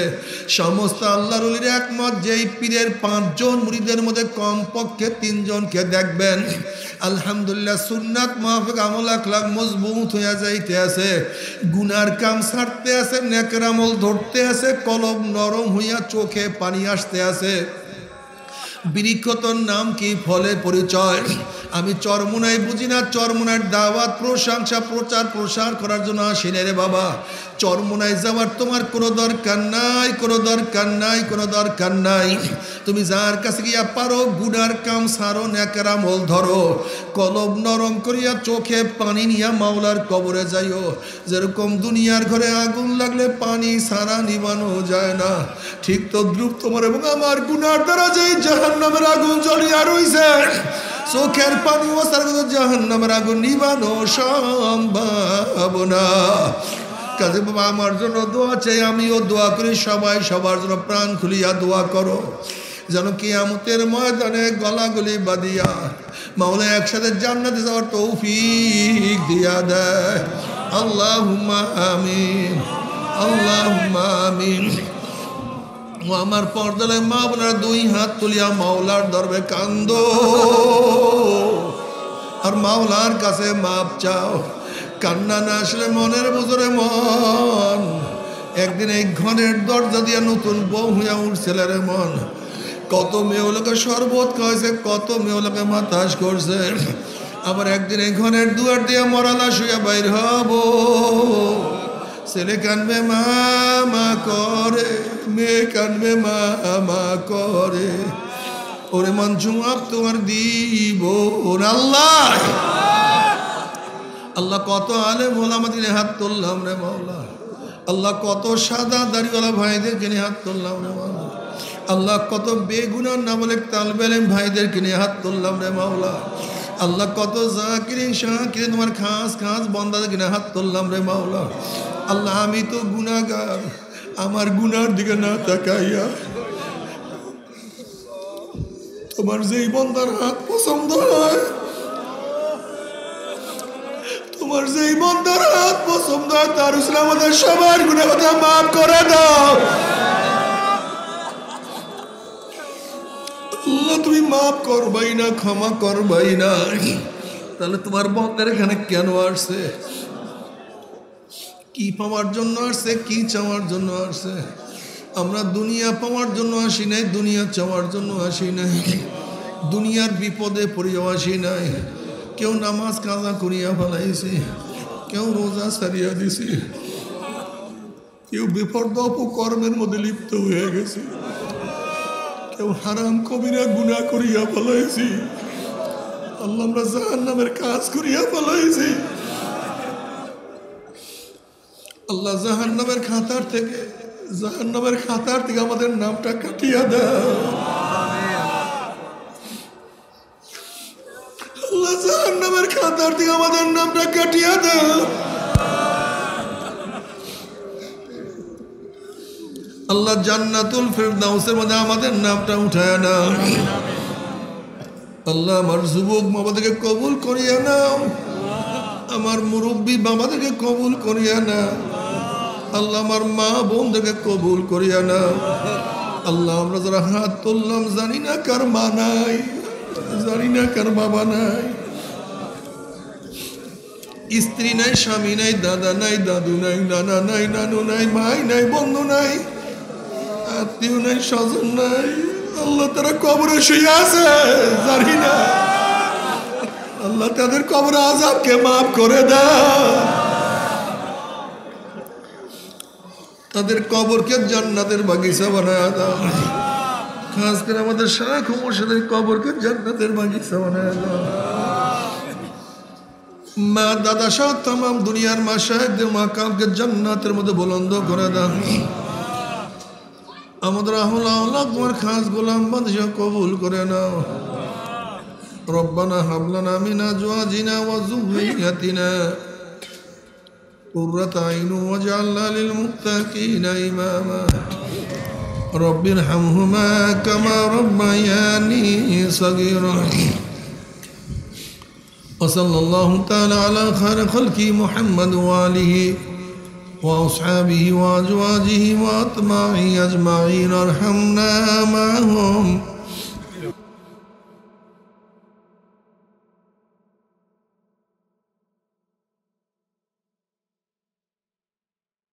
সমস্ত আল্লাহর ওলির একমত যে এই পীরের 5 জন মুরিদের মধ্যে কমপক্ষে 3 জনকে দেখবেন আলহামদুলিল্লাহ সুন্নাত মাফিক আমল আখলাক মজবুত হইয়া যাইতে আছে, গুনার কাম ছাড়তে আছে, নেকের আমল ধরতে আছে, কলব নরম হইয়া চোখে পানি আসতে আছে। বৃক্ষতর নাম কি, ফলে পরিচয়। আমি চরমুনাই বুঝি না, চরমুনার দাওয়াত প্রশংসা প্রচার প্রসার করার জন্য আসি না রে বাবা। চরমুনায় যাওয়ার তোমার কোনো দরকার নাই, কোনো দরকার নাই, কোনো দরকার নাই। তুমি যার কাছে গিয়া পারো গুনার কাম সারো, নেকের আমল ধরো, কলব নরম করিয়া চোখে পানি নিয়া মাওলার কবরে যাইও। যেরকম দুনিয়ার ঘরে আগুন লাগলে পানি সারা নিবানো যায় না, ঠিক তদ্রুপ তোমার এবং আমার গুনার দ্বারা যেই জাহান্নামের আগুন জ্বলিয়া রইছে, চোখের পানি ওসার জাহান্নামের আগুন নিবানো সম্ভব না। কাজে বাবা আমার জন্য দোয়া চাই, আমিও দোয়া করি, সবাই সবার জন্য প্রাণ খুলিয়া দোয়া করো, যেন কিয়ামতের ময়দানে গলাগলি বাঁধিয়া মাওলা একসাথে জান্নাতে যাওয়ার তৌফিক দিয়া দেয়। আল্লাহুম্মা আমিন, আল্লাহুম্মা আমিন। ও আমার পর্দালে মা বোনেরা 2 হাত তুলিয়া মাওলার দরবারে কান্দো আর মাওলার কাছে মাপ চাও। কান্না না আসলে মনের বুঝরে মন একদিন এই ঘরের দরজা দিয়া নতুন বউ হইয়া উঠছিল রে মন। কত মেয়েগুলোকে শরবত খাওয়াইছে, কত মেয়েগুলোকে মাতাস করছে, আবার একদিন এই ঘরের দুয়ার দিয়ে মরালা শুয়ে বাইর হব। ছেলে কানবে মা মা করে, মেয়ে কানবে মা মা করে, ওরে মন জবাব তোমার দিব। আল্লাহ আল্লাহ কত আলেম ওলামা দিনে হাত তুললাম রে মাওলা। আল্লাহ কত সাদা দাড়িওয়ালা ভাইদেরকে নিয়ে হাত তুললাম রে মাওলা। আল্লাহ কত বেগুনার না বলে তালবে ইলম ভাইদেরকে নিয়ে হাত তুললাম রে মাওলা। আল্লাহ কত জাকিরিন শাকিরিন তোমার খাস খাস বান্দাদেরকে নিয়ে হাত তুললাম রে মাওলা। আল্লাহ আমি তো গুনাহগার, আমার গুনার দিকে না তাকাইয়া তোমার যেই বান্দার হাত পছন্দ হয়, তোমার যেই বান্দার হাত পছন্দ হয় তার উসলে আমাদের সবার গুনাহ কথা মাফ করে দাও। আল্লাহ তুমি মাফ করবাই না, ক্ষমা করবাই না, তাহলে তোমার বান্দার এখানে কেন আসছে? কি পাওয়ার জন্য আসছে, কি চাওয়ার জন্য আসছে? আমরা দুনিয়া পাওয়ার জন্য আসি নাই, দুনিয়া চাওয়ার জন্য আসি নাই, দুনিয়ার বিপদে পড়িয়াও আসি নাই। কেউ নামাজ কাজা করিয়া ফেলাইছে, কেউ রোজা সারিয়া দিছে, কেউ বিপদ অপকর্মের মধ্যে লিপ্ত হয়ে গেছে। কেউ হারাম কবিরা গুনাহ করিয়া ফেলাইছি আল্লাহ আমরা জাহান্নামের কাজ করিয়া ফেলাইছি আল্লাহ জাহান্নামের খাতার থেকে আমাদের নামটা কাটিয়া দাও আল্লাহ জাহান্নামের খাতার থেকে আমাদের নামটা কাটিয়া দাও আল্লাহ জান্নাতুল ফিরদাউসের মধ্যে আমাদের নামটা উঠায় নাও আল্লাহ আমার যুবক বাবাদেরকে কবুল করিয়া নাও আমার মুরব্বী বাবাদেরকে কবুল করিয়া নাও আল্লাহ আমার মা বোনদেরকে কবুল করিয়া নাও আল্লাহ আমরা যারা হাত তুললাম জানি না কার মা নাই জানি না কার বাবা নাই স্ত্রী নাই স্বামী নাই দাদা নাই দাদু নাই নানা নাই নানু নাই ভাই নাই বন্ধু নাই আত্মীয় নাই স্বজন নাই আল্লাহ তারা কবরে শুয়ে আছে জানি না আল্লাহ তাদের কবর আযাবকে মাফ করে দাও তাদের কবরকে জান্নাতের বাগিচা বানায় দাও খাস করে আমাদের শাইখ মুর্শিদের কবরকে জান্নাতের বাগিচা বানায় দাও মা দাদা সহ तमाम দুনিয়ার মাশায়েখদের মাকামকে জান্নাতের মধ্যে বুলন্দ করে দাও আমাদের আহলাউল্লাহ তোমার খাস গোলাম বান্দা কবুল করে নাও রব্বানা হাব লানা মিন আজওয়াজিনা ওয়া যুররিয়াতিনা قرة عين واجعلنا للمتقين إماما رب ارحمهما كما ربياني صغيرا وصلى الله تعالى على خير خلقه محمد وآله وأصحابه وأزواجه وأتباعه أجمعين ارحمنا معهم